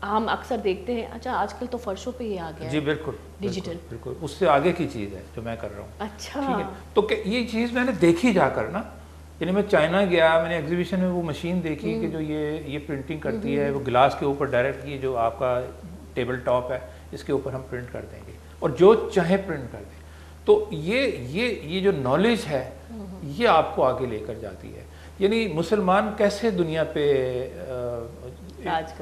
ہم اکثر دیکھتے ہیں, اچھا آج کل تو فرشوں پہ یہ آ گیا ہے. جی بالکل, ڈیجیٹل بالکل اس سے آگے کی چیز ہے جو میں کر رہا ہوں. اچھا, ٹھیک ہے. تو یہ چیز میں نے دیکھی جا کر نا, یعنی میں چائنا گیا, میں نے ایگزیبیشن میں وہ مشین دیکھی کہ جو یہ پرنٹنگ کرتی ہے, وہ گلاس کے اوپر ڈائریکٹ یہ جو آپ کا ٹیبل ٹاپ ہے اس کے اوپر ہم پرنٹ کر دیں گے, اور جو چاہیں پرنٹ کر دیں. تو یہ جو نالج ہے یہ آپ کو آگے لے کر جاتی ہے. یعنی مسلمان کیسے دنیا پہ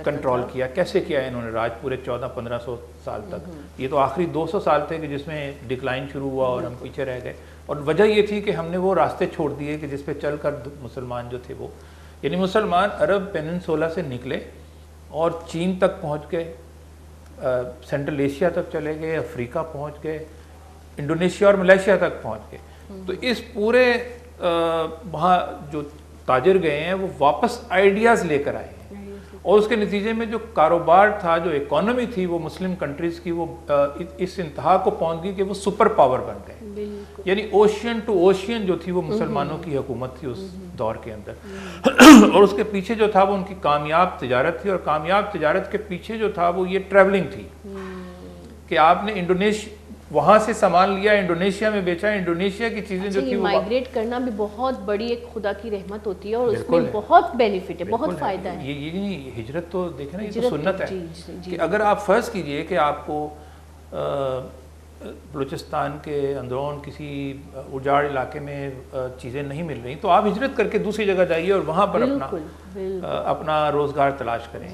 کنٹرول کیا, کیسے کیا انہوں نے راج پورے 1400-1500 سال تک. یہ تو آخری 200 سال تھے کہ جس میں ڈکلائن شروع ہوا اور ہم پیچھے رہ گئے. اور وجہ یہ تھی کہ ہم نے وہ راستے چھوڑ دیے کہ جس پہ چل کر مسلمان جو تھے وہ, یعنی مسلمان عرب پیننسولا سے نکلے اور چین تک پہنچ گئے, سینٹرل ایشیا تک چلے گئے, افریقہ پہنچ گئے, انڈونیشیا اور ملیشیا تک پہنچ گئے. تو اس پورے وہاں جو تاجر گئے ہیں وہ واپس آئیڈیاز لے کر آئے ہیں, اور اس کے نتیجے میں جو کاروبار تھا, جو اکانومی تھی وہ مسلم کنٹریز کی, وہ اس انتہا کو پہنچ گئی کہ وہ سپر پاور بن گئے. یعنی اوشین ٹو اوشین جو تھی وہ مسلمانوں کی حکومت تھی اس دور کے اندر. اور اس کے پیچھے جو تھا وہ ان کی کامیاب تجارت تھی, اور کامیاب تجارت کے پیچھے جو تھا وہ یہ ٹریولنگ تھی کہ آپ نے وہاں سے سامان لیا, انڈونیشیا میں بیچا, انڈونیشیا کی چیزیں جو تھی وہ مائگریٹ کرنا بھی بہت بڑی ایک خدا کی رحمت ہوتی ہے, اور اس میں بہت بینیفٹ ہے, بہت فائدہ ہے. یہ نہیں, ہجرت تو دیکھیں نا, یہ تو سنت ہے کہ اگر آپ فرض کیجئے کہ آپ کو بلوچستان کے اندرون کسی اجاڑ علاقے میں چیزیں نہیں مل رہی, تو آپ ہجرت کر کے دوسری جگہ جائیے اور وہاں پر اپنا روزگار تلاش کریں.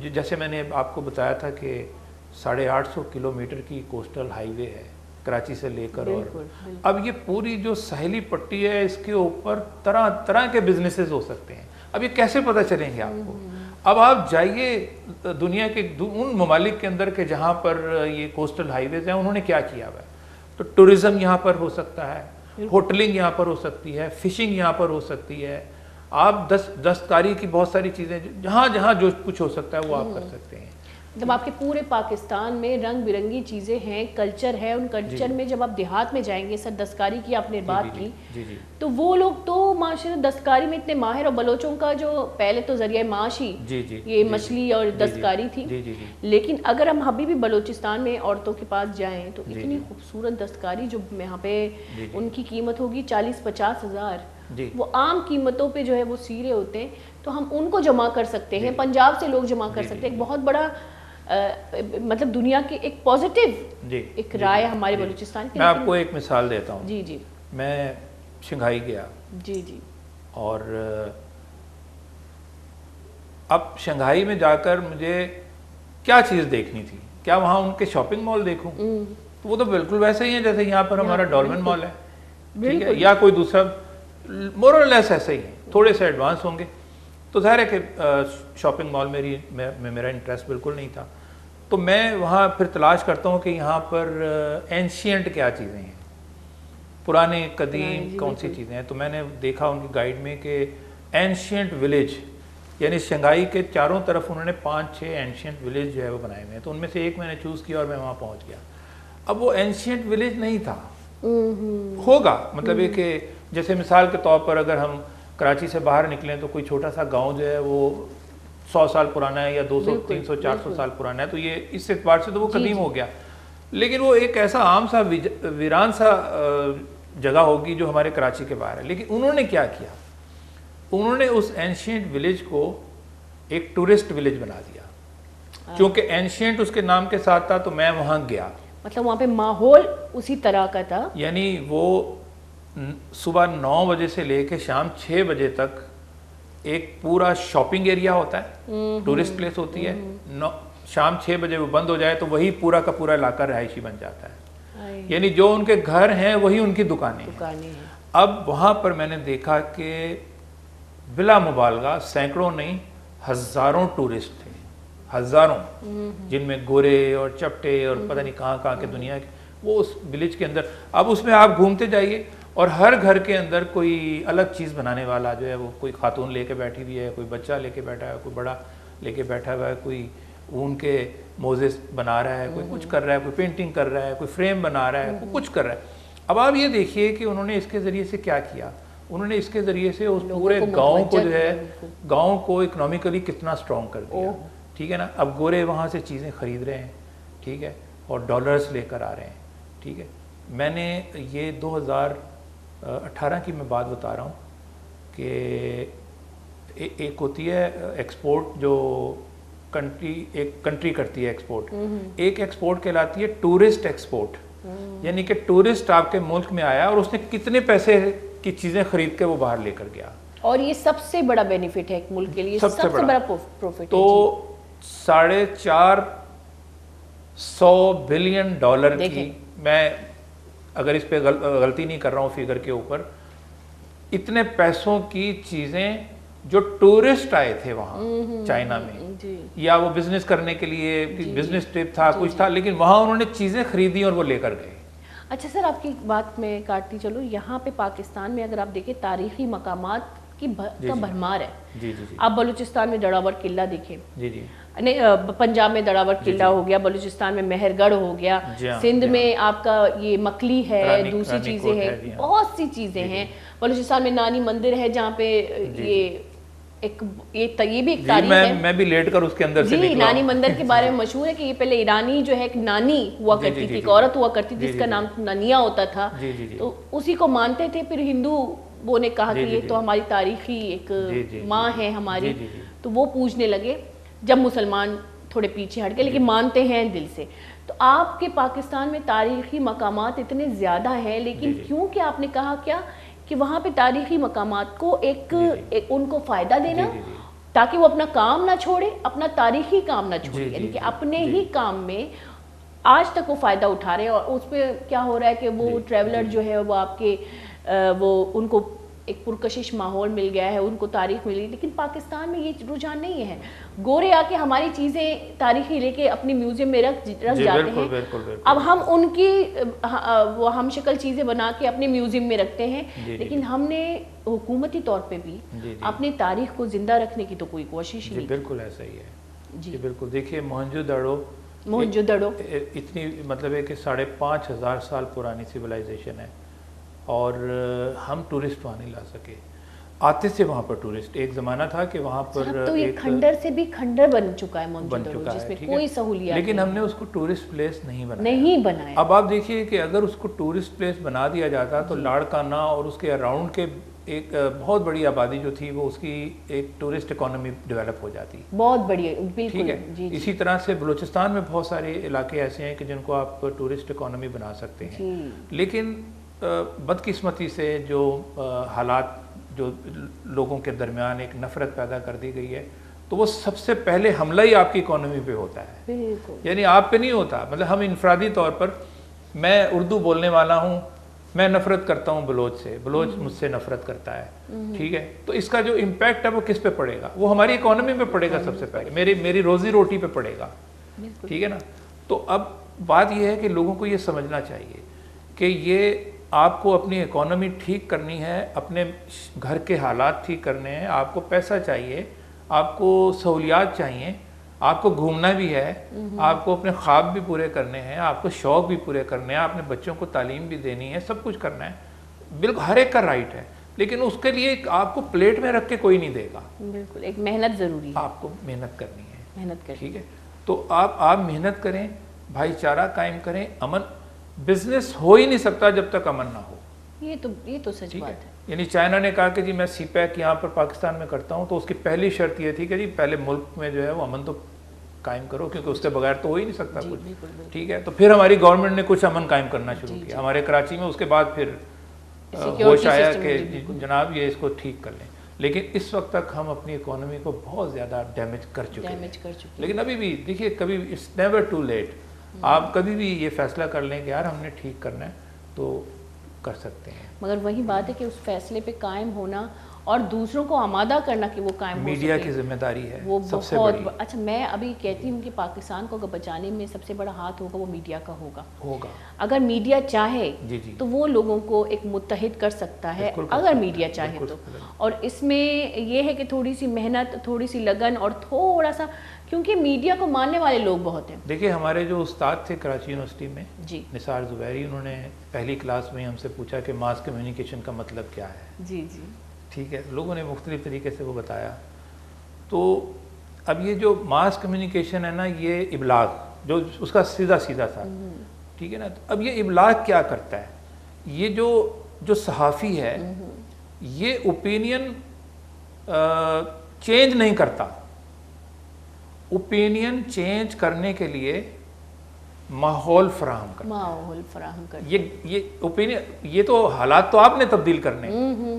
جیسے میں نے آپ کو بتایا تھا کہ 850 کلومیٹر کی کوسٹل ہائی وے ہے کراچی سے لے کر, اور اب یہ پوری جو ساحلی پٹی ہے اس کے اوپر طرح طرح کے بزنسز ہو سکتے ہیں. اب یہ کیسے پتہ چلیں گے آپ کو؟ اب آپ جائیے دنیا کے ان ممالک کے اندر کہ جہاں پر یہ کوسٹل ہائی ویز ہیں, انہوں نے کیا کیا ہوا ہے. تو ٹورزم یہاں پر ہو سکتا ہے, ہوٹلنگ یہاں پر ہو سکتی ہے, فشنگ یہاں پر ہو سکتی ہے, آپ دستکاری کی بہت ساری چیزیں جہاں جہاں جو کچھ ہو سکتا ہے وہ آپ کر سکتے ہیں. جب آپ کے پورے پاکستان میں رنگ برنگی چیزیں ہیں, کلچر ہے, ان کلچر میں جب آپ دیہات میں جائیں گے, سر دستکاری کی آپ نے بات کی, تو وہ لوگ تو ماشاءاللہ دستکاری میں اتنے ماہر, اور بلوچوں کا جو پہلے تو ذریعہ معاش ہی یہ مچھلی اور دستکاری تھی. لیکن اگر ہم ابھی بھی بلوچستان میں عورتوں کے پاس جائیں تو اتنی خوبصورت دستکاری جو یہاں پہ ان کی قیمت ہوگی 40-50 ہزار, وہ عام قیمتوں پہ جو ہے وہ سیرے ہوتے ہیں, تو ہم ان کو جمع کر سکتے ہیں, پنجاب سے لوگ جمع کر سکتے ہیں. ایک بہت بڑا مطلب دنیا کی ایک پازیٹیو ایک رائے ہمارے بلوچستان کی. میں آپ کو ایک مثال دیتا ہوں. جی میں شنگھائی گیا. اور اب شنگھائی میں جا کر مجھے کیا چیز دیکھنی تھی, کیا وہاں ان کے شاپنگ مال دیکھوں؟ تو وہ تو بالکل ویسے ہی ہیں جیسے یہاں پر ہمارا ڈولمن مال ہے, ٹھیک ہے, یا کوئی دوسرا مور اور لیس ایسے ہی ہیں, تھوڑے سے ایڈوانس ہوں گے. تو ظاہر ہے کہ شاپنگ مال میں میرا انٹرسٹ بالکل نہیں تھا. تو میں وہاں پھر تلاش کرتا ہوں کہ یہاں پر اینشینٹ کیا چیزیں ہیں. پرانے قدیم کون سی چیزیں ہیں. تو میں نے دیکھا ان کی گائیڈ میں کہ اینشینٹ ولیج، یعنی شنگھائی کے چاروں طرف انہوں نے 5-6 اینشینٹ ولیج جو ہے وہ بنائے ہوئے ہیں. تو ان میں سے ایک میں نے چوز کیا اور میں وہاں پہنچ گیا. اب وہ اینشینٹ ولیج نہیں تھا، ہوگا مطلب یہ کہ جیسے مثال کے طور پر اگر ہم کراچی سے باہر نکلیں تو کوئی چھوٹا سا گاؤں جو ہے وہ 100 سال پرانا ہے یا 200 300 400 سال پرانا ہے، تو یہ اس اعتبار سے تو وہ قدیم ہو گیا. لیکن وہ ایک ایسا عام سا ویران سا جگہ ہوگی جو ہمارے کراچی کے باہر ہے. لیکن انہوں نے کیا کیا، انہوں نے اس اینشینٹ ولیج کو ایک ٹورسٹ ولیج بنا دیا. چونکہ اینشینٹ اس کے نام کے ساتھ تھا تو میں وہاں گیا. مطلب وہاں پہ ماحول اسی طرح کا تھا، یعنی وہ صبح 9 بجے سے لے کے شام 6 بجے تک ایک پورا شاپنگ ایریا ہوتا ہے، ٹورسٹ پلیس ہوتی ہے. شام 6 بجے وہ بند ہو جائے تو وہی پورا کا پورا علاقہ رہائشی بن جاتا ہے. یعنی جو ان کے گھر ہیں وہی ان کی دکانیں ہیں. اب وہاں پر میں نے دیکھا کہ بلا مبالغہ سینکڑوں نہیں ہزاروں ٹورسٹ تھے، ہزاروں، جن میں گورے اور چپٹے اور پتہ نہیں کہاں کہاں کے دنیا کے، وہ اس ولیج کے اندر. اب اس میں آپ گھومتے جائیے اور ہر گھر کے اندر کوئی الگ چیز بنانے والا جو ہے وہ کوئی خاتون لے کے بیٹھی ہوئی ہے، کوئی بچہ لے کے بیٹھا ہے، کوئی بڑا لے کے بیٹھا ہوا ہے، کوئی اون کے موزے بنا رہا ہے، کوئی کچھ کر رہا ہے، کوئی پینٹنگ کر رہا ہے، کوئی فریم بنا رہا ہے، کوئی کچھ کر رہا ہے. اب آپ یہ دیکھیے کہ انہوں نے اس کے ذریعے سے کیا کیا. انہوں نے اس کے ذریعے سے اس پورے گاؤں کو جو ہے گاؤں کو اکنامیکلی کتنا اسٹرانگ کر دیا. ٹھیک ہے نا. اب گورے وہاں سے چیزیں خرید رہے ہیں، ٹھیک ہے، اور ڈالرز لے کر آ رہے ہیں. ٹھیک ہے. میں نے یہ 2018 کی میں بات بتا رہا ہوں کہ ایک ہوتی ہے ایکسپورٹ جو ایک کنٹری کرتی ہے ایکسپورٹ، ایک ایکسپورٹ کہلاتی ہے ٹورسٹ ایکسپورٹ. یعنی کہ ٹورسٹ آپ کے ملک میں آیا اور اس نے کتنے پیسے کی چیزیں خرید کے وہ باہر لے کر گیا. اور یہ سب سے بڑا بینیفٹ ہے ایک ملک کے لیے، سب سے بڑا پروفٹ. تو 450 بلین ڈالر کی، میں اگر اس پہ غلطی نہیں کر رہا ہوں فگر کے اوپر، اتنے پیسوں کی چیزیں جو ٹورسٹ آئے تھے وہاں چائنا میں، یا وہ بزنس کرنے کے لیے بزنس ٹرپ تھا، کچھ تھا، لیکن وہاں انہوں نے چیزیں خریدی اور وہ لے کر گئے. اچھا سر، آپ کی بات میں کاٹتی چلو. یہاں پہ پاکستان میں اگر آپ دیکھیں تاریخی مقامات کی کا بھرمار ہے. آپ بلوچستان میں دڑاور قلعہ دیکھیں، نہیں پنجاب میں دڑاور قلعہ ہو گیا، بلوچستان میں مہر گڑھ ہو گیا، سندھ میں آپ کا یہ مکلی ہے، دوسری چیزیں ہیں، بہت سی چیزیں ہیں. بلوچستان میں نانی مندر ہے جہاں پہ یہ بھی ایک تاریخ ہے. میں بھی لیٹ کر اس کے اندر سے جی نانی مندر کے بارے میں مشہور ہے کہ یہ پہلے ایرانی جو ہے ایک نانی ہوا کرتی تھی، ایک عورت ہوا کرتی تھی جس کا نام نانیا ہوتا تھا، تو اسی کو مانتے تھے. پھر ہندو وہ نے کہا کہ یہ تو ہماری تاریخی ایک ماں ہے ہماری، تو وہ پوجنے لگے جب مسلمان تھوڑے پیچھے ہٹ گئے، لیکن مانتے ہیں دل سے. تو آپ کے پاکستان میں تاریخی مقامات اتنے زیادہ ہیں، لیکن کیوں کہ آپ نے کہا کیا کہ وہاں پہ تاریخی مقامات کو ایک ان کو فائدہ دینا تاکہ وہ اپنا کام نہ چھوڑے، اپنا تاریخی کام نہ چھوڑے، یعنی کہ اپنے ہی کام میں آج تک وہ فائدہ اٹھا رہے ہیں. اور اس پہ کیا ہو رہا ہے کہ وہ ٹریولر جو ہے وہ آپ کے وہ ان کو ایک پرکشش ماحول مل گیا ہے، ان کو تاریخ ملی. لیکن پاکستان میں یہ رجحان نہیں ہے. گورے آ کے ہماری چیزیں تاریخی لے کے اپنی میوزیم میں رکھ جاتے ہیں. اب ہم ان کی وہ ہم شکل چیزیں بنا کے اپنے میوزیم میں رکھتے ہیں، لیکن ہم نے حکومتی طور پہ بھی اپنی تاریخ کو زندہ رکھنے کی تو کوئی کوشش نہیں. بالکل ایسا ہی ہے جی. بالکل. دیکھیے موہنجو دڑو اتنی مطلب ہے کہ 5,500 سال پرانی سویلائزیشن ہے، اور ہم ٹورسٹ وہاں نہیں لا سکے. آتے سے وہاں پر ٹورسٹ، ایک زمانہ تھا کہ وہاں پر تو یہ کھنڈر سے بھی کھنڈر بن چکا ہے موہنجو دڑو، جس میں کوئی سہولیات، لیکن ہم نے اس کو ٹورسٹ پلیس نہیں بنایا. اب آپ دیکھیے کہ اگر اس کو ٹورسٹ پلیس بنا دیا جاتا تو لاڑکانہ اور اس کے اراؤنڈ کے ایک بہت بڑی آبادی جو تھی وہ اس کی ایک ٹورسٹ اکانومی ڈیولپ ہو جاتی، بہت بڑی. ٹھیک ہے. اسی طرح سے بلوچستان میں بہت سارے علاقے ایسے ہیں کہ جن کو آپ ٹورسٹ اکانومی بنا سکتے ہیں. لیکن بدقسمتی سے جو حالات جو لوگوں کے درمیان ایک نفرت پیدا کر دی گئی ہے، تو وہ سب سے پہلے حملہ ہی آپ کی اکانومی پہ ہوتا ہے. یعنی آپ پہ نہیں ہوتا. مطلب ہم انفرادی طور پر، میں اردو بولنے والا ہوں، میں نفرت کرتا ہوں بلوچ سے، بلوچ مجھ سے نفرت کرتا ہے. ٹھیک ہے. تو اس کا جو امپیکٹ ہے وہ کس پہ پڑے گا؟ وہ ہماری اکانومی پہ پڑے گا سب سے پہلے، میری روزی روٹی پہ پڑے گا. ٹھیک ہے نا. تو اب بات یہ ہے کہ لوگوں کو یہ سمجھنا چاہیے کہ یہ آپ کو اپنی اکانومی ٹھیک کرنی ہے، اپنے گھر کے حالات ٹھیک کرنے ہیں، آپ کو پیسہ چاہیے، آپ کو سہولیات چاہیے، آپ کو گھومنا بھی ہے، آپ کو اپنے خواب بھی پورے کرنے ہیں، آپ کو شوق بھی پورے کرنے ہیں، اپنے بچوں کو تعلیم بھی دینی ہے، سب کچھ کرنا ہے، بالکل ہر ایک کا رائٹ ہے، لیکن اس کے لیے آپ کو پلیٹ میں رکھ کے کوئی نہیں دے گا. بالکل ایک محنت ضروری ہے، آپ کو محنت کرنی ہے، محنت کرنی. ٹھیک ہے. تو آپ محنت کریں، بھائی چارہ قائم کریں. امن بزنس ہو ہی نہیں سکتا جب تک امن نہ ہو. یہ تو سچ بات ہے. یعنی چائنا نے کہا کہ جی میں سی پیک یہاں پر پاکستان میں کرتا ہوں، تو اس کی پہلی شرط یہ تھی کہ جی پہلے ملک میں جو ہے وہ امن تو قائم کرو، کیونکہ اس کے بغیر تو ہو ہی نہیں سکتا کچھ. ٹھیک ہے. تو پھر ہماری گورنمنٹ نے کچھ امن قائم کرنا شروع کیا ہمارے کراچی میں. اس کے بعد پھر ہوش آیا کہ جناب یہ اس کو ٹھیک کر لیں. لیکن اس وقت تک ہم اپنی اکانومی کو بہت زیادہ ڈیمیج کر چکے ہیں. لیکن ابھی بھی دیکھیے، کبھی اٹس نیور ٹو لیٹ. آپ کبھی بھی یہ فیصلہ کر لیں کہ یار ہم نے ٹھیک کرنا ہے تو کر سکتے ہیں. مگر وہی بات ہے کہ اس فیصلے پہ قائم ہونا اور دوسروں کو آمادہ کرنا کہ وہ قائم ہو سکے، میڈیا کی ذمہ داری ہے وہ سب سے بہت بڑی. اچھا میں ابھی کہتی ہوں کہ پاکستان کو اگر بچانے میں سب سے بڑا ہاتھ ہوگا وہ میڈیا کا ہوگا. اگر میڈیا چاہے تو وہ لوگوں کو ایک متحد کر سکتا ہے، اگر میڈیا چاہے تو. اور اس میں یہ ہے کہ تھوڑی سی محنت، تھوڑی سی لگن اور تھوڑا سا، کیونکہ میڈیا کو ماننے والے لوگ بہت ہیں. دیکھیے ہمارے جو استاد تھے کراچی یونیورسٹی میں، جی نثار زبیری، انہوں نے پہلی کلاس میں ہم سے پوچھا کہ ماس کمیونیکیشن کا مطلب کیا ہے. جی جی ٹھیک ہے. لوگوں نے مختلف طریقے سے وہ بتایا. تو اب یہ جو ماس کمیونیکیشن ہے نا، یہ ابلاغ جو اس کا سیدھا تھا، ٹھیک ہے نا. اب یہ ابلاغ کیا کرتا ہے؟ یہ جو صحافی ہے یہ اوپینین چینج نہیں کرتا. اوپینین چینج کرنے کے لیے ماحول فراہم کرتا. یہ اوپینین، یہ تو حالات تو آپ نے تبدیل کرنے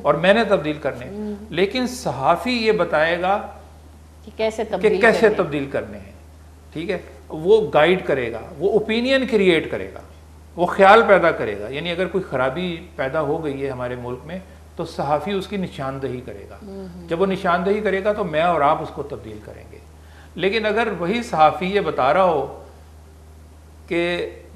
اور میں نے تبدیل کرنے، لیکن صحافی یہ بتائے گا کہ کیسے تبدیل کرنے ہیں. ٹھیک ہے. وہ گائیڈ کرے گا، وہ اوپینین کریٹ کرے گا، وہ خیال پیدا کرے گا. یعنی اگر کوئی خرابی پیدا ہو گئی ہے ہمارے ملک میں تو صحافی اس کی نشاندہی کرے گا. جب وہ نشاندہی کرے گا تو میں اور آپ اس کو تبدیل کریں گے. لیکن اگر وہی صحافی یہ بتا رہا ہو کہ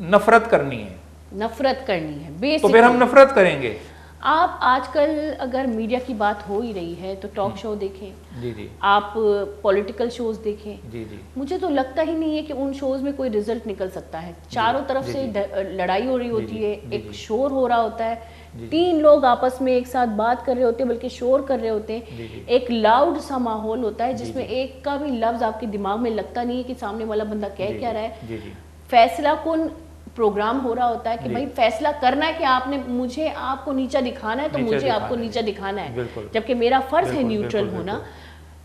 نفرت کرنی ہے تو پھر ہم نفرت کریں گے. آپ آج کل اگر میڈیا کی بات ہو ہی رہی ہے تو ٹاک شو دیکھیں، جی آپ پولیٹیکل شوز دیکھیں. جی مجھے تو لگتا ہی نہیں ہے کہ ان شوز میں کوئی رزلٹ نکل سکتا ہے. چاروں طرف سے لڑائی ہو رہی ہوتی ہے، ایک شور ہو رہا ہوتا ہے، 3 لوگ آپس میں ایک ساتھ بات کر رہے ہوتے ہیں، بلکہ شور کر رہے ہوتے ہیں. ایک لاؤڈ سا ماحول ہوتا ہے جس میں ایک کا بھی لفظ آپ کے دماغ میں لگتا نہیں ہے کہ سامنے والا بندہ کہہ کیا رہا ہے. فیصلہ کن پروگرام ہو رہا ہوتا ہے کہ بھائی فیصلہ کرنا ہے کہ آپ نے مجھے آپ کو نیچا دکھانا ہے تو مجھے آپ کو نیچا دکھانا ہے، جبکہ میرا فرض ہے نیوٹرل ہونا.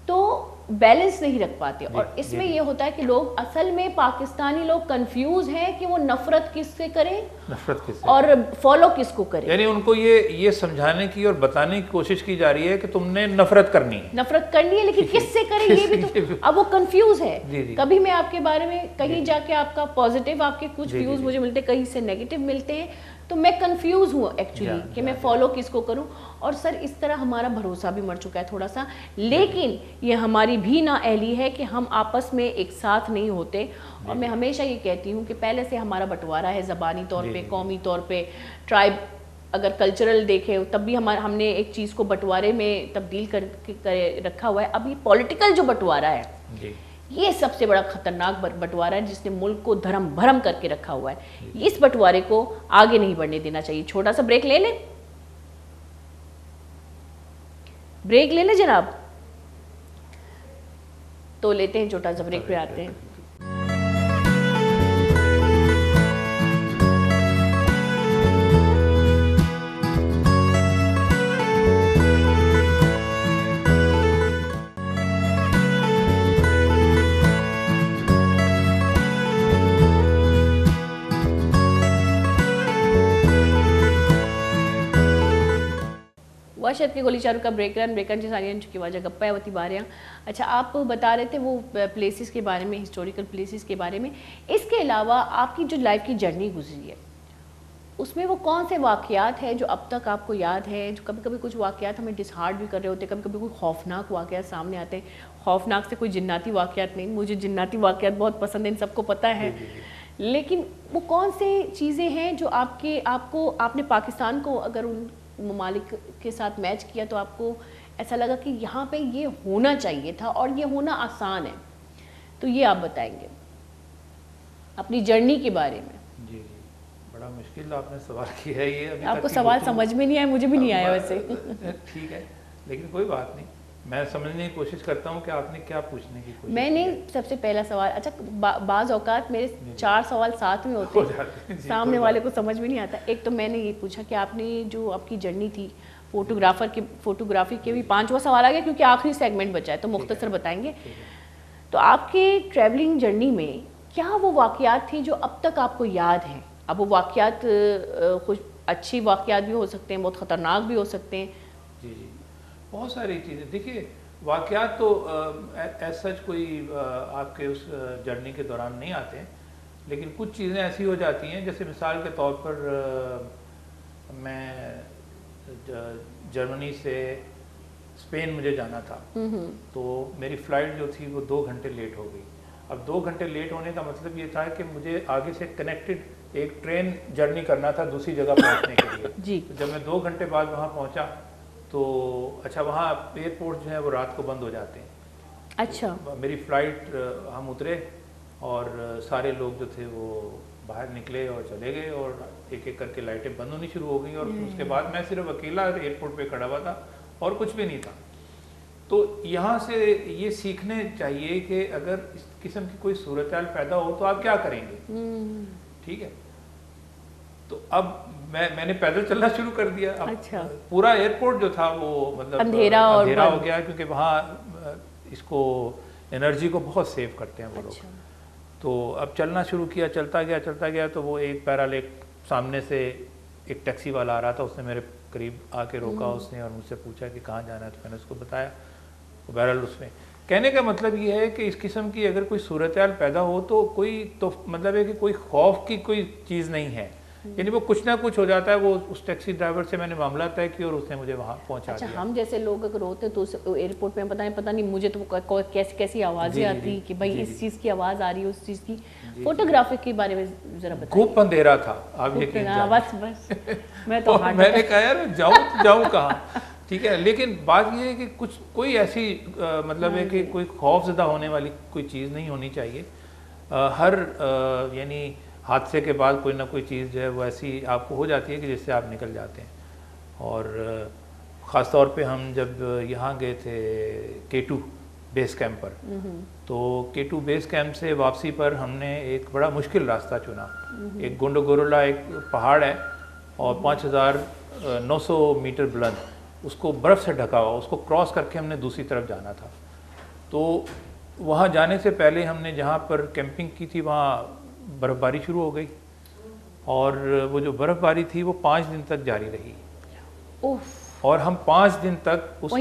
تو بیلنس نہیں رکھ پاتے. اور اس میں یہ ہوتا ہے کہ لوگ اصل میں پاکستانی لوگ کنفیوز ہیں کہ وہ نفرت کس سے کریں اور فالو کس کو کریں. یعنی ان کو یہ سمجھانے کی اور بتانے کی کوشش کی جا رہی ہے کہ تم نے نفرت کرنی ہے لیکن کس سے کریں یہ بھی تو اب وہ کنفیوز ہے. کبھی میں آپ کے بارے میں کہیں جا کے آپ کا پازیٹیو آپ کے کچھ ویوز مجھے ملتے، کہیں سے نیگیٹو ملتے ہیں، تو میں کنفیوز ہوں ایکچولی کہ میں فالو کس کو کروں. اور سر اس طرح ہمارا بھروسہ بھی مر چکا ہے تھوڑا سا. لیکن یہ ہماری بھی نااہلی ہے کہ ہم آپس میں ایک ساتھ نہیں ہوتے. اور میں ہمیشہ یہ کہتی ہوں کہ پہلے سے ہمارا بٹوارا ہے زبانی طور پہ، قومی طور پہ، ٹرائب اگر کلچرل دیکھیں تب بھی ہم نے ایک چیز کو بٹوارے میں تبدیل کر رکھا ہوا ہے. اب یہ پولیٹیکل جو بٹوارا ہے یہ سب سے بڑا خطرناک بٹوارا ہے جس نے ملک کو دھرم بھرم کر کے رکھا ہوا ہے. اس بٹوارے کو آگے نہیں بڑھنے دینا چاہیے. چھوٹا سا بریک لے لیں جناب. تو لیتے ہیں چھوٹا سا بریک، پھر آتے ہیں. واشد کے گولی چاروں کا بریکن جسانیاں چکی واجہ گپا ہے وتی باریاں. اچھا آپ بتا رہے تھے وہ پلیسز کے بارے میں، ہسٹوریکل پلیسز کے بارے میں. اس کے علاوہ آپ کی جو لائف کی جرنی گزری ہے اس میں وہ کون سے واقعات ہیں جو اب تک آپ کو یاد ہے؟ جو کبھی کبھی کچھ واقعات ہمیں ڈس ہارڈ بھی کر رہے ہوتے ہیں، کبھی کبھی کوئی خوفناک واقعات سامنے آتے ہیں. خوفناک سے کوئی جناتی واقعات نہیں، مجھے جناتی واقعات بہت پسند ہیں، ان سب کو پتہ ہے. لیکن وہ کون سی چیزیں ہیں جو آپ نے پاکستان کو اگر ان ممالک کے ساتھ میچ کیا تو آپ کو ایسا لگا کہ یہاں پہ یہ ہونا چاہیے تھا اور یہ ہونا آسان ہے، تو یہ آپ بتائیں گے اپنی جرنی کے بارے میں؟ جی جی، بڑا مشکل آپ نے سوال کیا ہے یہ. ابھی آپ کو سوال سمجھ میں نہیں آیا، مجھے بھی نہیں آیا ویسے. ٹھیک ہے، لیکن کوئی بات نہیں، میں سمجھنے کی کوشش کرتا ہوں کہ آپ نے کیا پوچھنے کی کوشش. میں نے سب سے پہلا سوال، اچھا بعض اوقات میرے 4 سوال ساتھ میں ہوتے ہیں، سامنے والے کو سمجھ میں نہیں آتا. ایک تو میں نے یہ پوچھا کہ آپ نے جو آپ کی جرنی تھی فوٹوگرافی کے بھی 5واں سوال آ گیا کیونکہ آخری سیگمنٹ بچا ہے تو مختصر بتائیں گے. تو آپ کے ٹریولنگ جرنی میں کیا وہ واقعات تھیں جو اب تک آپ کو یاد ہیں؟ اب وہ واقعات کچھ اچھی واقعات بھی ہو سکتے ہیں، بہت خطرناک بھی ہو سکتے ہیں. جی جی، بہت ساری چیزیں. دیکھیے واقعات تو ایز سچ کوئی آپ کے اس جرنی کے دوران نہیں آتے ہیں، لیکن کچھ چیزیں ایسی ہو جاتی ہیں. جیسے مثال کے طور پر میں جرمنی سے اسپین مجھے جانا تھا، تو میری فلائٹ جو تھی وہ 2 گھنٹے لیٹ ہو گئی. اب 2 گھنٹے لیٹ ہونے کا مطلب یہ تھا کہ مجھے آگے سے کنیکٹڈ ایک ٹرین جرنی کرنا تھا دوسری جگہ پہنچنے کے لیے. جی. جب میں 2 گھنٹے بعد وہاں پہنچا تو اچھا وہاں ایئرپورٹ جو ہے وہ رات کو بند ہو جاتے ہیں. اچھا. میری فلائٹ ہم اترے اور سارے لوگ جو تھے وہ باہر نکلے اور چلے گئے اور ایک ایک کر کے لائٹیں بند ہونی شروع ہو گئیں اور اس کے بعد میں صرف اکیلا ایئرپورٹ پہ کھڑا ہوا تھا اور کچھ بھی نہیں تھا. تو یہاں سے یہ سیکھنے چاہیے کہ اگر اس قسم کی کوئی صورتحال پیدا ہو تو آپ کیا کریں گے. ٹھیک ہے، تو اب میں نے پیدل چلنا شروع کر دیا. اب پورا ایئرپورٹ جو تھا وہ مطلب اندھیرا ہو گیا کیونکہ وہاں اس کو انرجی کو بہت سیو کرتے ہیں وہ لوگ. تو اب چلنا شروع کیا، چلتا گیا تو وہ ایک پیرالے سامنے سے ایک ٹیکسی والا آ رہا تھا، اس نے میرے قریب آ کے روکا اس نے اور مجھ سے پوچھا کہ کہاں جانا ہے. تو میں نے اس کو بتایا. بہرحال اس میں کہنے کا مطلب یہ ہے کہ اس قسم کی اگر کوئی صورتحال پیدا ہو تو مطلب ہے کہ کوئی خوف کی کوئی چیز نہیں ہے. یعنی وہ کچھ نہ کچھ ہو جاتا ہے. وہ اس ٹیکسی ڈرائیور سے میں نے معاملہ طے کیا اور اس نے مجھے وہاں پہنچا دیا. ہم جیسے لوگ اگر ہوتے تو ایئرپورٹ پہ پتہ نہیں مجھے تو کیسی آوازیں آتی کہ بھائی اس چیز کی آواز آ رہی ہے، اس چیز کی. فوٹوگرافی کے بارے میں ذرا بتائیں. خوب اندھیرا تھا. آپ یقین جانیں بس میں نے کہا یار جاؤں کہاں. ٹھیک ہے، لیکن بات یہ ہے کہ کوئی ایسی مطلب ہے کہ کوئی خوف زدہ ہونے والی کوئی چیز نہیں ہونی چاہیے. ہر یعنی حادثے کے بعد کوئی نہ کوئی چیز جو ہے وہ ایسی آپ کو ہو جاتی ہے کہ جس سے آپ نکل جاتے ہیں. اور خاص طور پہ ہم جب یہاں گئے تھے K2 بیس کیمپ پر، تو K2 بیس کیمپ سے واپسی پر ہم نے ایک بڑا مشکل راستہ چنا. ایک گونڈوگورولا ایک پہاڑ ہے اور 5900 میٹر بلند، اس کو برف سے ڈھکا ہوا، اس کو کراس کر کے ہم نے دوسری طرف جانا تھا. تو وہاں جانے سے پہلے ہم نے جہاں پر کیمپنگ کی تھی وہاں برف باری شروع ہو گئی اور وہ جو برف باری تھی وہ 5 دن تک جاری رہی. اور ہم 5 دن تک اس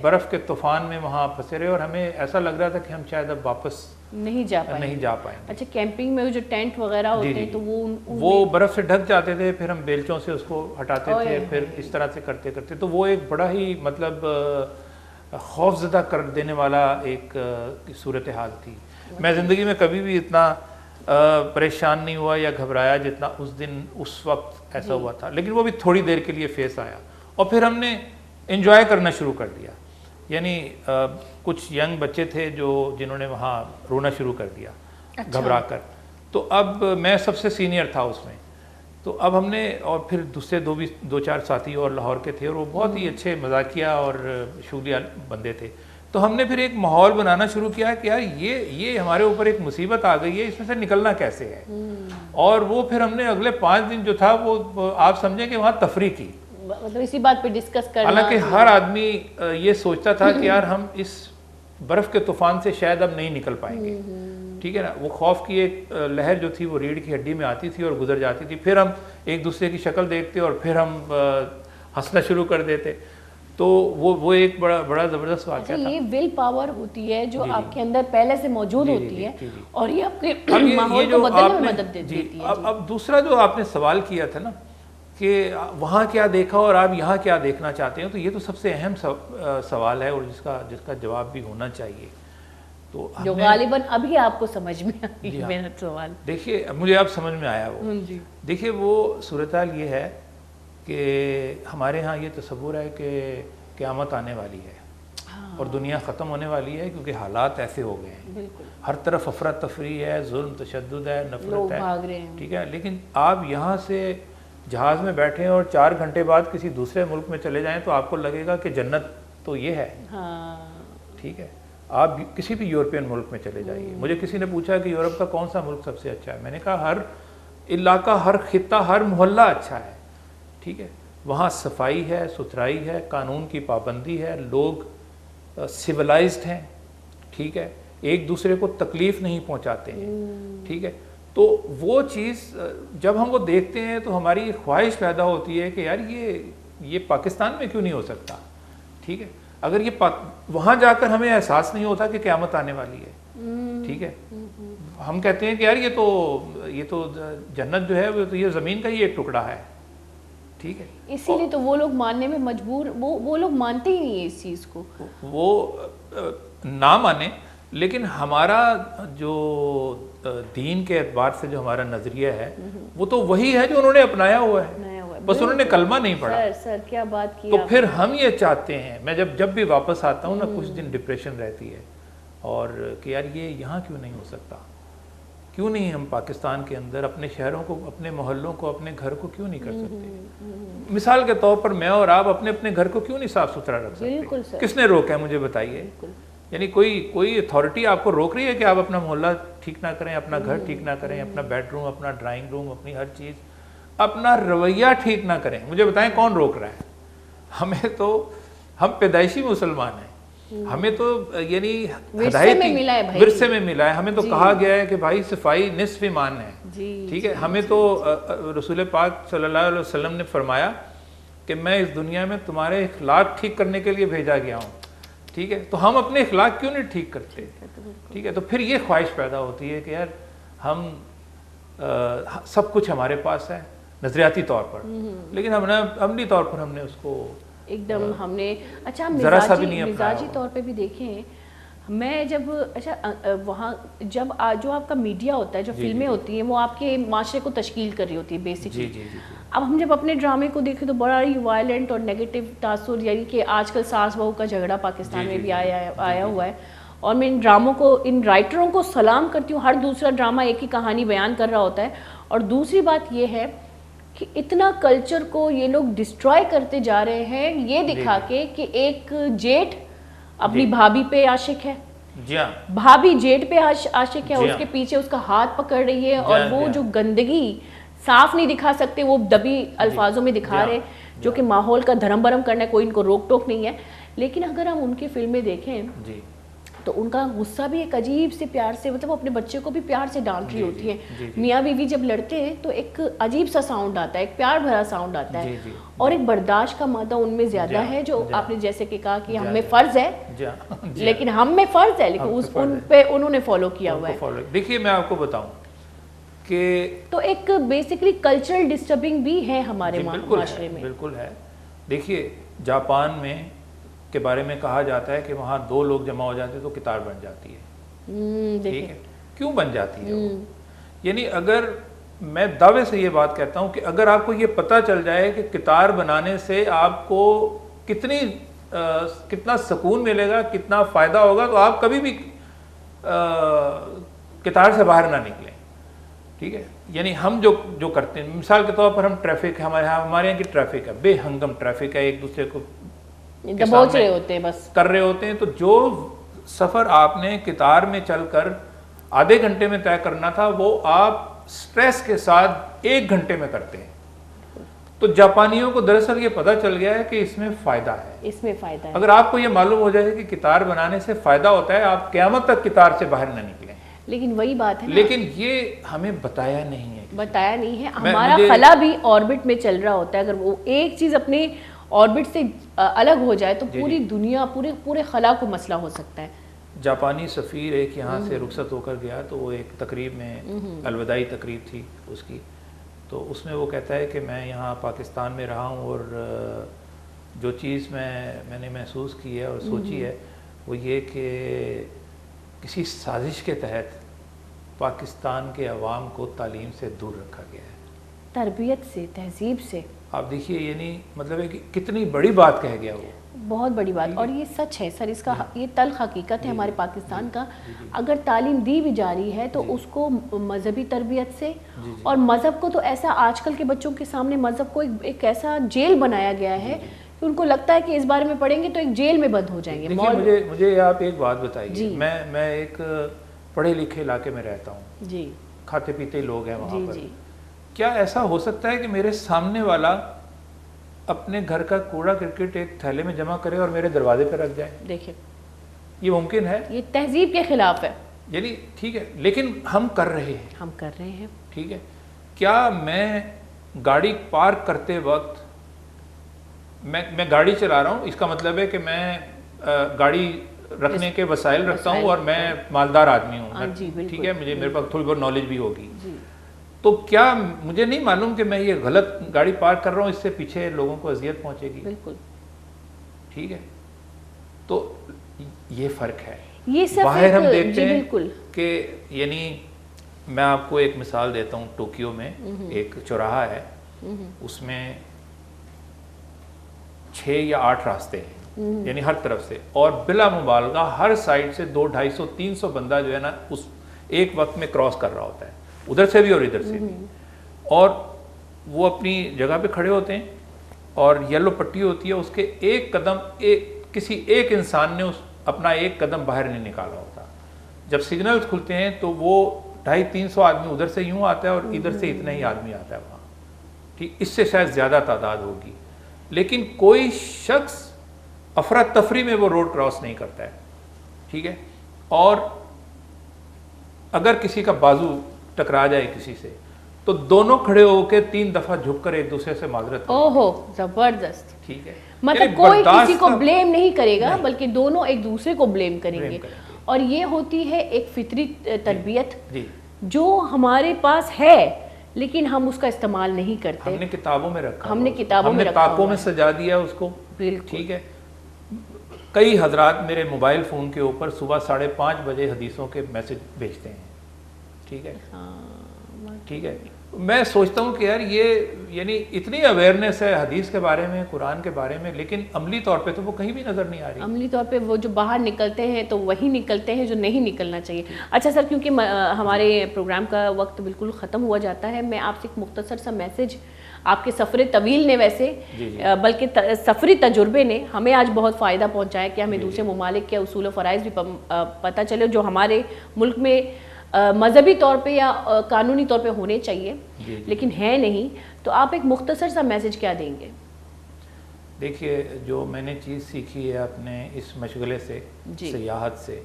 برف کے طوفان میں وہاں پھنسے رہے اور ہمیں ایسا لگ رہا تھا کہ ہم شاید اب واپس نہیں جا پائیں گے. اچھا، کیمپنگ میں جو ٹینٹ وغیرہ ہوتے ہیں تو وہ برف سے ڈھک جاتے تھے، پھر ہم بیلچوں سے اس کو ہٹاتے تھے، پھر اس طرح سے کرتے تو وہ ایک بڑا ہی مطلب خوف زدہ کر دینے والا ایک صورتحال تھی. میں زندگی میں کبھی بھی اتنا پریشان نہیں ہوا یا گھبرایا جتنا اس دن اس وقت ایسا ہوا تھا. لیکن وہ بھی تھوڑی دیر کے لیے فیس آیا اور پھر ہم نے انجوائے کرنا شروع کر دیا. یعنی کچھ ینگ بچے تھے جنہوں نے وہاں رونا شروع کر دیا گھبرا کر. تو اب میں سب سے سینئر تھا اس میں، تو اب ہم نے اور پھر دوسرے 2-4 ساتھی اور لاہور کے تھے اور وہ بہت ہی اچھے مذاقیہ اور شغلیہ بندے تھے. تو ہم نے پھر ایک ماحول بنانا شروع کیا کہ یار یہ ہمارے اوپر ایک مصیبت آ گئی ہے، اس میں سے نکلنا کیسے ہے. اور وہ پھر ہم نے اگلے 5 دن جو تھا وہ آپ سمجھیں کہ وہاں تفریح کی، مطلب اسی بات پہ ڈسکس کرنا. حالانکہ ہر آدمی یہ سوچتا تھا کہ یار ہم اس برف کے طوفان سے شاید اب نہیں نکل پائیں گے. ٹھیک ہے نا. وہ خوف کی ایک لہر جو تھی وہ ریڑھ کی ہڈی میں آتی تھی اور گزر جاتی تھی. پھر ہم ایک دوسرے کی شکل دیکھتے اور پھر ہم ہنسنا شروع کر دیتے. تو وہ ایک بڑا زبردست واقعہ تھا. یہ ول پاور ہوتی ہے جو آپ کے اندر پہلے سے موجود ہوتی ہے اور یہ آپ کے ماحول کو بدلنے میں مدد دیتی ہے. اب دوسرا جو آپ نے سوال کیا تھا نا کہ وہاں کیا دیکھا اور آپ یہاں کیا دیکھنا چاہتے ہیں، تو یہ تو سب سے اہم سوال ہے اور جس کا جواب بھی ہونا چاہیے. تو جو غالباً ابھی آپ کو سمجھ میں آئی میرا سوال. دیکھیے مجھے اب سمجھ میں آیا وہ. دیکھیے وہ صورتحال یہ ہے کہ ہمارے ہاں یہ تصور ہے کہ قیامت آنے والی ہے اور دنیا ختم ہونے والی ہے کیونکہ حالات ایسے ہو گئے ہیں. ہر طرف افراتفری ہے, ظلم تشدد ہے, نفرت ہے, ٹھیک ہے. لیکن آپ یہاں سے جہاز میں بیٹھیں اور 4 گھنٹے بعد کسی دوسرے ملک میں چلے جائیں تو آپ کو لگے گا کہ جنت تو یہ ہے. ٹھیک ہے, آپ کسی بھی یورپین ملک میں چلے جائیے. مجھے کسی نے پوچھا کہ یورپ کا کون سا ملک سب سے اچھا ہے, میں نے کہا ہر علاقہ, ہر خطہ, ہر محلہ اچھا ہے. ٹھیک ہے, وہاں صفائی ہے, ستھرائی ہے, قانون کی پابندی ہے, لوگ سیولائزڈ ہیں. ٹھیک ہے, ایک دوسرے کو تکلیف نہیں پہنچاتے ہیں. ٹھیک ہے, تو وہ چیز جب ہم وہ دیکھتے ہیں تو ہماری خواہش پیدا ہوتی ہے کہ یار یہ پاکستان میں کیوں نہیں ہو سکتا. ٹھیک ہے, اگر یہ وہاں جا کر ہمیں احساس نہیں ہوتا کہ قیامت آنے والی ہے. ٹھیک ہے, ہم کہتے ہیں کہ یار یہ تو جنت جو ہے وہ تو یہ زمین کا ہی ایک ٹکڑا ہے. ٹھیک ہے, اسی لیے تو وہ لوگ ماننے میں مجبور, وہ لوگ مانتے ہی نہیں ہیں اس چیز کو. وہ نہ مانے, لیکن ہمارا جو دین کے اعتبار سے جو ہمارا نظریہ ہے وہ تو وہی ہے جو انہوں نے اپنایا ہوا ہے, بس انہوں نے کلمہ نہیں پڑھا. سر کیا بات کی. تو پھر ہم یہ چاہتے ہیں, میں جب بھی واپس آتا ہوں نا کچھ دن ڈپریشن رہتی ہے اور کہ یار یہ یہاں کیوں نہیں ہو سکتا, کیوں نہیں ہم پاکستان کے اندر اپنے شہروں کو, اپنے محلوں کو, اپنے گھر کو کیوں نہیں کر سکتے. مثال کے طور پر میں اور آپ اپنے گھر کو کیوں نہیں صاف ستھرا رکھ سکتے. کس نے روکا ہے مجھے بتائیے. یعنی کوئی اتھارٹی آپ کو روک رہی ہے کہ آپ اپنا محلہ ٹھیک نہ کریں, اپنا گھر ٹھیک نہ کریں, اپنا بیڈ روم, اپنا ڈرائنگ روم, اپنی ہر چیز, اپنا رویہ ٹھیک نہ کریں. مجھے بتائیں کون روک رہا ہے. ہم پیدائشی مسلمان ہیں, ہمیں تو یعنی ہدایتی ورثے میں ملا ہے. ہمیں تو کہا گیا ہے کہ بھائی صفائی نصف ایمان ہے. ٹھیک ہے, ہمیں تو رسول پاک صلی اللہ علیہ وسلم نے فرمایا کہ میں اس دنیا میں تمہارے اخلاق ٹھیک کرنے کے لیے بھیجا گیا ہوں. ٹھیک ہے, تو ہم اپنے اخلاق کیوں نہیں ٹھیک کرتے. ٹھیک ہے, تو پھر یہ خواہش پیدا ہوتی ہے کہ یار ہم سب کچھ ہمارے پاس ہے نظریاتی طور پر, لیکن ہم نے عملی طور پر ہم نے اس کو ایک دم ہم نے اچھا مزاجی طور پہ بھی دیکھیں. میں جب وہاں جب جو آپ کا میڈیا ہوتا ہے, جو فلمیں ہوتی ہیں وہ آپ کے معاشرے کو تشکیل کر رہی ہوتی ہے بیسکلی. اب ہم جب اپنے ڈرامے کو دیکھیں تو بڑا ہی وائلنٹ اور نیگیٹو تاثر, یعنی کہ آج کل ساس بہو کا جھگڑا پاکستان میں بھی آیا ہوا ہے. اور میں ان ڈراموں کو, ان رائٹروں کو سلام کرتی ہوں. ہر دوسرا ڈرامہ ایک ہی کہانی بیان کر رہا ہوتا ہے. اور دوسری بات یہ ہے کہ اتنا کلچر کو یہ لوگ ڈسٹرائے کرتے جا رہے ہیں یہ دکھا کے کہ ایک جیٹ اپنی بھابھی پہ عاشق ہے, بھابھی جیٹ پہ عاشق ہے, اس کے پیچھے اس کا ہاتھ پکڑ رہی ہے, اور وہ جو گندگی صاف نہیں دکھا سکتے وہ دبی الفاظوں میں دکھا رہے, جو کہ ماحول کا دھرم برم کرنا ہے, کوئی ان کو روک ٹوک نہیں ہے. لیکن اگر ہم ان کی فلمیں دیکھیں تو ان کا غصہ بھی ایک عجیب سے پیار سے, مطلب وہ اپنے بچے کو بھی پیار سے ڈانٹ رہی ہوتی ہیں. میاں بیوی جب لڑتے ہیں تو ایک عجیب سا ساؤنڈ آتا ہے, ایک پیار بھرا ساؤنڈ آتا ہے, اور ایک برداشت کا مادہ ان میں زیادہ ہے, جو آپ نے جیسے کہ کہا کہ ہم میں فرض ہے, لیکن ہم میں فرض ہے, لیکن ان پہ انہوں نے فالو کیا ہوا ہے. دیکھیے میں آپ کو بتاؤں کہ تو ایک بیسکلی کلچرل ڈسٹربنگ بھی ہے ہمارے معاشرے میں. بالکل ہے. دیکھیے جاپان میں کے بارے میں کہا جاتا ہے کہ وہاں 2 لوگ جمع ہو جاتے تو کتار بن جاتی ہے. ٹھیک ہے, کیوں بن جاتی ہے وہ؟ یعنی اگر میں دعوے سے یہ بات کہتا ہوں کہ اگر آپ کو یہ پتہ چل جائے کہ کتار بنانے سے آپ کو کتنا سکون ملے گا, کتنا فائدہ ہوگا, تو آپ کبھی بھی کتار سے باہر نہ نکلیں. ٹھیک ہے, یعنی ہم جو کرتے ہیں, مثال کے طور پر ہم ٹریفک, ہمارے یہاں کی ٹریفک ہے, بے ہنگم ٹریفک ہے, ایک دوسرے کو دبوچ رہے ہوتے ہیں, بس کر رہے ہوتے ہیں. تو جو سفر آپ نے کتار میں چل کر آدھے گھنٹے میں طے کرنا تھا وہ آپ سٹریس کے ساتھ 1 گھنٹے میں کرتے ہیں. تو جاپانیوں کو دراصل یہ پتہ چل گیا ہے کہ اس میں فائدہ ہے, اس میں فائدہ ہے. اگر آپ کو یہ معلوم ہو جائے کہ کتار بنانے سے فائدہ ہوتا ہے, آپ قیامت تک کتار سے باہر نہ نکلیں. لیکن وہی بات ہے, لیکن یہ ہمیں بتایا نہیں ہے. ہمارا خلا بھی آربٹ میں چل رہا ہوتا ہے. اگر وہ ایک چیز اپنے آربٹ سے الگ ہو جائے تو پوری دنیا, پورے خلا کو مسئلہ ہو سکتا ہے. جاپانی سفیر ایک یہاں سے رخصت ہو کر گیا تو وہ ایک تقریب میں, الوداعی تقریب تھی اس کی, تو اس میں وہ کہتا ہے کہ میں یہاں پاکستان میں رہا ہوں اور جو چیز میں نے محسوس کی ہے اور سوچی ہے وہ یہ کہ کسی سازش کے تحت پاکستان کے عوام کو تعلیم سے دور رکھا گیا ہے، تربیت سے، تہذیب سے. آپ دیکھیے یعنی مطلب ہے کہ کتنی بڑی بات کہہ گیا وہ، بہت بڑی بات. اور یہ سچ ہے سر، اس کا یہ تلخ حقیقت ہے ہمارے پاکستان کا. اگر تعلیم دی بھی جا رہی ہے تو اس کو مذہبی تربیت سے، اور مذہب کو تو ایسا آج کل کے بچوں کے سامنے مذہب کو ایک ایسا جیل بنایا گیا ہے کہ ان کو لگتا ہے کہ اس بارے میں پڑھیں گے تو ایک جیل میں بند ہو جائیں گے. مجھے آپ ایک بات بتائیے، میں ایک پڑھے لکھے علاقے میں رہتا ہوں جی، کھاتے پیتے لوگ ہیں وہاں پر. کیا ایسا ہو سکتا ہے کہ میرے سامنے والا اپنے گھر کا کوڑا کرکٹ ایک تھیلے میں جمع کرے اور میرے دروازے پہ رکھ جائے؟ دیکھیں یہ ممکن ہے؟ یہ تہذیب کے خلاف ہے. یعنی ٹھیک ہے، لیکن ہم کر رہے ہیں، ٹھیک ہے. کیا میں گاڑی پارک کرتے وقت میں گاڑی چلا رہا ہوں، اس کا مطلب ہے کہ میں گاڑی رکھنے کے وسائل رکھتا ہوں اور میں مالدار آدمی ہوں، ٹھیک ہے، میرے پاس تھوڑی بہت نالج بھی ہوگی، تو کیا مجھے نہیں معلوم کہ میں یہ غلط گاڑی پارک کر رہا ہوں، اس سے پیچھے لوگوں کو اذیت پہنچے گی؟ بالکل ٹھیک ہے. تو یہ فرق ہے. یہ باہر ہم دیکھتے ہیں کہ یعنی میں آپ کو ایک مثال دیتا ہوں. ٹوکیو میں ایک چوراہا ہے، اس میں 6 یا 8 راستے ہیں، یعنی ہر طرف سے، اور بلا مبالغہ ہر سائڈ سے 200، 250، 300 بندہ جو ہے نا اس ایک وقت میں کراس کر رہا ہوتا ہے، ادھر سے بھی اور ادھر سے بھی. اور وہ اپنی جگہ پہ کھڑے ہوتے ہیں اور یلو پٹی ہوتی ہے، اس کے ایک قدم کسی ایک انسان نے اپنا ایک قدم باہر نہیں نکالا ہوتا. جب سگنلز کھلتے ہیں تو وہ 250-300 آدمی ادھر سے یوں آتا ہے اور ادھر سے اتنا ہی آدمی آتا ہے وہاں، ٹھیک، اس سے شاید زیادہ تعداد ہوگی، لیکن کوئی شخص افراتفری میں وہ روڈ کراس نہیں کرتا ہے، ٹھیک ہے. اور اگر کسی کا بازو ٹکرا جائے کسی سے تو دونوں کھڑے ہو کے 3 دفعہ جھک کر ایک دوسرے سے معذرت کریں. اوہو زبردست. ٹھیک ہے، مطلب کوئی کسی کو بلیم نہیں کرے گا بلکہ دونوں ایک دوسرے کو بلیم کریں گے. اور یہ ہوتی ہے ایک فطری تربیت جو ہمارے پاس ہے لیکن ہم اس کا استعمال نہیں کرتے. ہم نے کتابوں میں رکھا، ہم نے کتابوں میں رکھا، طاقوں میں سجا دیا اس کو. ٹھیک ہے. کئی حضرات میرے موبائل فون کے اوپر صبح 5:30 بجے حدیثوں کے میسج بھیجتے ہیں، ٹھیک ہے، ٹھیک ہے. میں سوچتا ہوں کہ یار یہ یعنی اتنی اویئرنیس ہے حدیث کے بارے میں، قرآن کے بارے میں، لیکن عملی طور پہ تو وہ کہیں بھی نظر نہیں آ رہی. عملی طور پہ وہ جو باہر نکلتے ہیں تو وہی نکلتے ہیں جو نہیں نکلنا چاہیے. اچھا سر، کیونکہ ہمارے پروگرام کا وقت بالکل ختم ہوا جاتا ہے، میں آپ سے ایک مختصر سا میسج، آپ کے سفر طویل نے ویسے بلکہ سفری تجربے نے ہمیں آج بہت فائدہ پہنچایا کہ ہمیں دوسرے ممالک کے اصول و فرائض بھی پتہ چلے جو ہمارے ملک میں مذہبی طور پہ یا قانونی طور پہ ہونے چاہیے لیکن ہے نہیں. تو آپ ایک مختصر سا میسج کیا دیں گے؟ دیکھیے، جو میں نے چیز سیکھی ہے اپنے اس مشغلے سے، سیاحت سے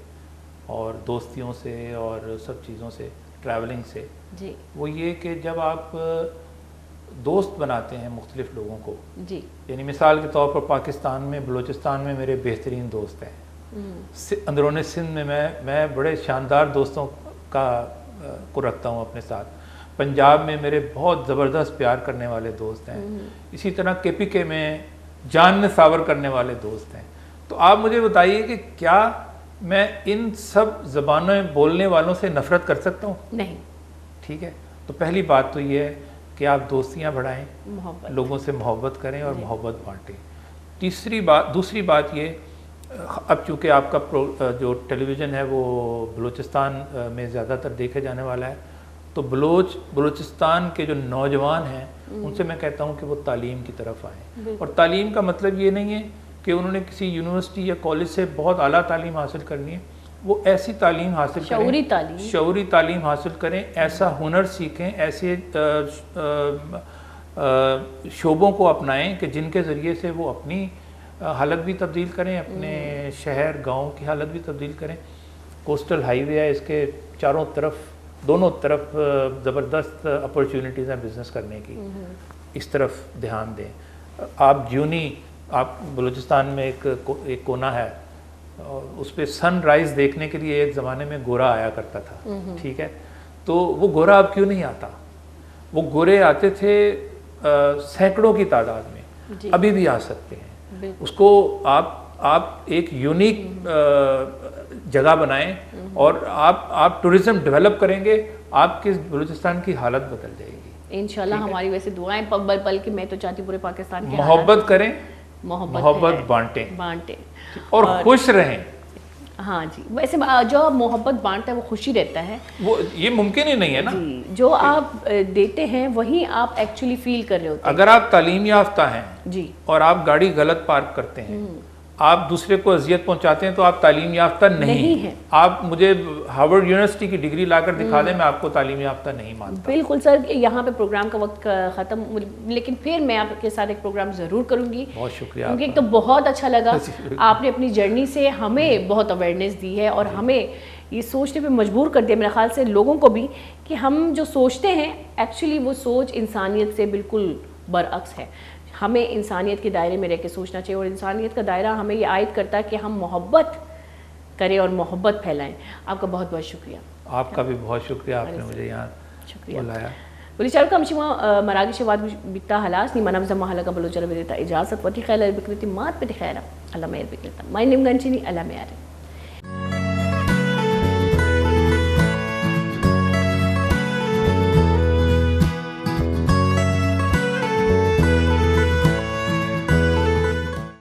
اور دوستیوں سے اور سب چیزوں سے، ٹریولنگ سے، وہ یہ کہ جب آپ دوست بناتے ہیں مختلف لوگوں کو، یعنی مثال کے طور پر پاکستان میں، بلوچستان میں میرے بہترین دوست ہیں، اندرون سندھ میں بڑے شاندار دوستوں کو رکھتا ہوں اپنے ساتھ، پنجاب میں میرے بہت زبردست پیار کرنے والے دوست ہیں، اسی طرح KPK میں جان نثار کرنے والے دوست ہیں. تو آپ مجھے بتائیے کہ کیا میں ان سب زبانیں بولنے والوں سے نفرت کر سکتا ہوں؟ نہیں. ٹھیک ہے. تو پہلی بات تو یہ ہے کہ آپ دوستیاں بڑھائیں، لوگوں سے محبت کریں اور محبت بانٹیں. دوسری بات یہ، اب چونکہ آپ کا جو ٹیلی ویژن ہے وہ بلوچستان میں زیادہ تر دیکھے جانے والا ہے، تو بلوچستان کے جو نوجوان ہیں ان سے میں کہتا ہوں کہ وہ تعلیم کی طرف آئیں. اور تعلیم کا مطلب یہ نہیں ہے کہ انہوں نے کسی یونیورسٹی یا کالج سے بہت اعلیٰ تعلیم حاصل کرنی ہے، وہ ایسی تعلیم حاصل کریں، شعوری تعلیم حاصل کریں، ایسا ہنر سیکھیں، ایسے شعبوں کو اپنائیں کہ جن کے ذریعے سے وہ اپنی حالت بھی تبدیل کریں، اپنے شہر گاؤں کی حالت بھی تبدیل کریں. کوسٹل ہائی وے ہے، اس کے چاروں طرف، دونوں طرف زبردست اپرچونٹیز ہیں بزنس کرنے کی، اس طرف دھیان دیں. آپ بلوچستان میں ایک کونا ہے، اس پہ سن رائز دیکھنے کے لیے ایک زمانے میں گورا آیا کرتا تھا، ٹھیک ہے. تو وہ گورا اب کیوں نہیں آتا؟ وہ گورے آتے تھے سینکڑوں کی تعداد میں، ابھی بھی آ سکتے ہیں. اس کو آپ ایک یونیک جگہ بنائیں اور آپ ٹورزم ڈیولپ کریں گے، آپ کی بلوچستان کی حالت بدل جائے گی انشاءاللہ. ہماری ویسے دعائیں بلکہ میں تو چاہتی پورے پاکستان کے محبت کریں، محبت بانٹیں اور خوش رہیں. ہاں جی، ویسے جو محبت بانٹتا ہے وہ خوشی رہتا ہے، وہ یہ ممکن ہی نہیں ہے نا. جی جو آپ دیتے ہیں وہی آپ ایکچولی فیل کر رہے ہوتے ہیں. اگر آپ تعلیم یافتہ ہیں جی اور آپ گاڑی غلط پارک کرتے ہیں، آپ دوسرے کو اذیت پہنچاتے ہیں، تو آپ تعلیم یافتہ نہیں ہیں. آپ مجھے ہارورڈ یونیورسٹی کی ڈگری لا کر دکھا دیں، میں آپ کو تعلیم یافتہ نہیں مانتا. بالکل سر. یہاں پہ پروگرام کا وقت ختم، لیکن پھر میں آپ کے ساتھ ایک پروگرام ضرور کروں گی. بہت شکریہ. کیونکہ ایک تو بہت اچھا لگا، آپ نے اپنی جرنی سے ہمیں بہت اویئرنیس دی ہے اور ہمیں یہ سوچنے پہ مجبور کر دیا میرے خیال سے لوگوں کو بھی، کہ ہم جو سوچتے ہیں ایکچولی وہ سوچ انسانیت سے بالکل برعکس ہے. ہمیں انسانیت کے دائرے میں رہ کے سوچنا چاہیے، اور انسانیت کا دائرہ ہمیں یہ عائد کرتا ہے کہ ہم محبت کریں اور محبت پھیلائیں. آپ کا بہت بہت شکریہ. آپ کا بھی بہت شکریہ، آپ نے مجھے یہاں بلایا. بولی چارو کا ہمشیما مراگش واد بیتا حلاس نیما نمزم محلہ کا بلوچر بیتا اجازت وتی خیل بکرتی مات پہ خیرہ اللہ مہر بکرتا مائی نیم گنچینی اللہ میارے.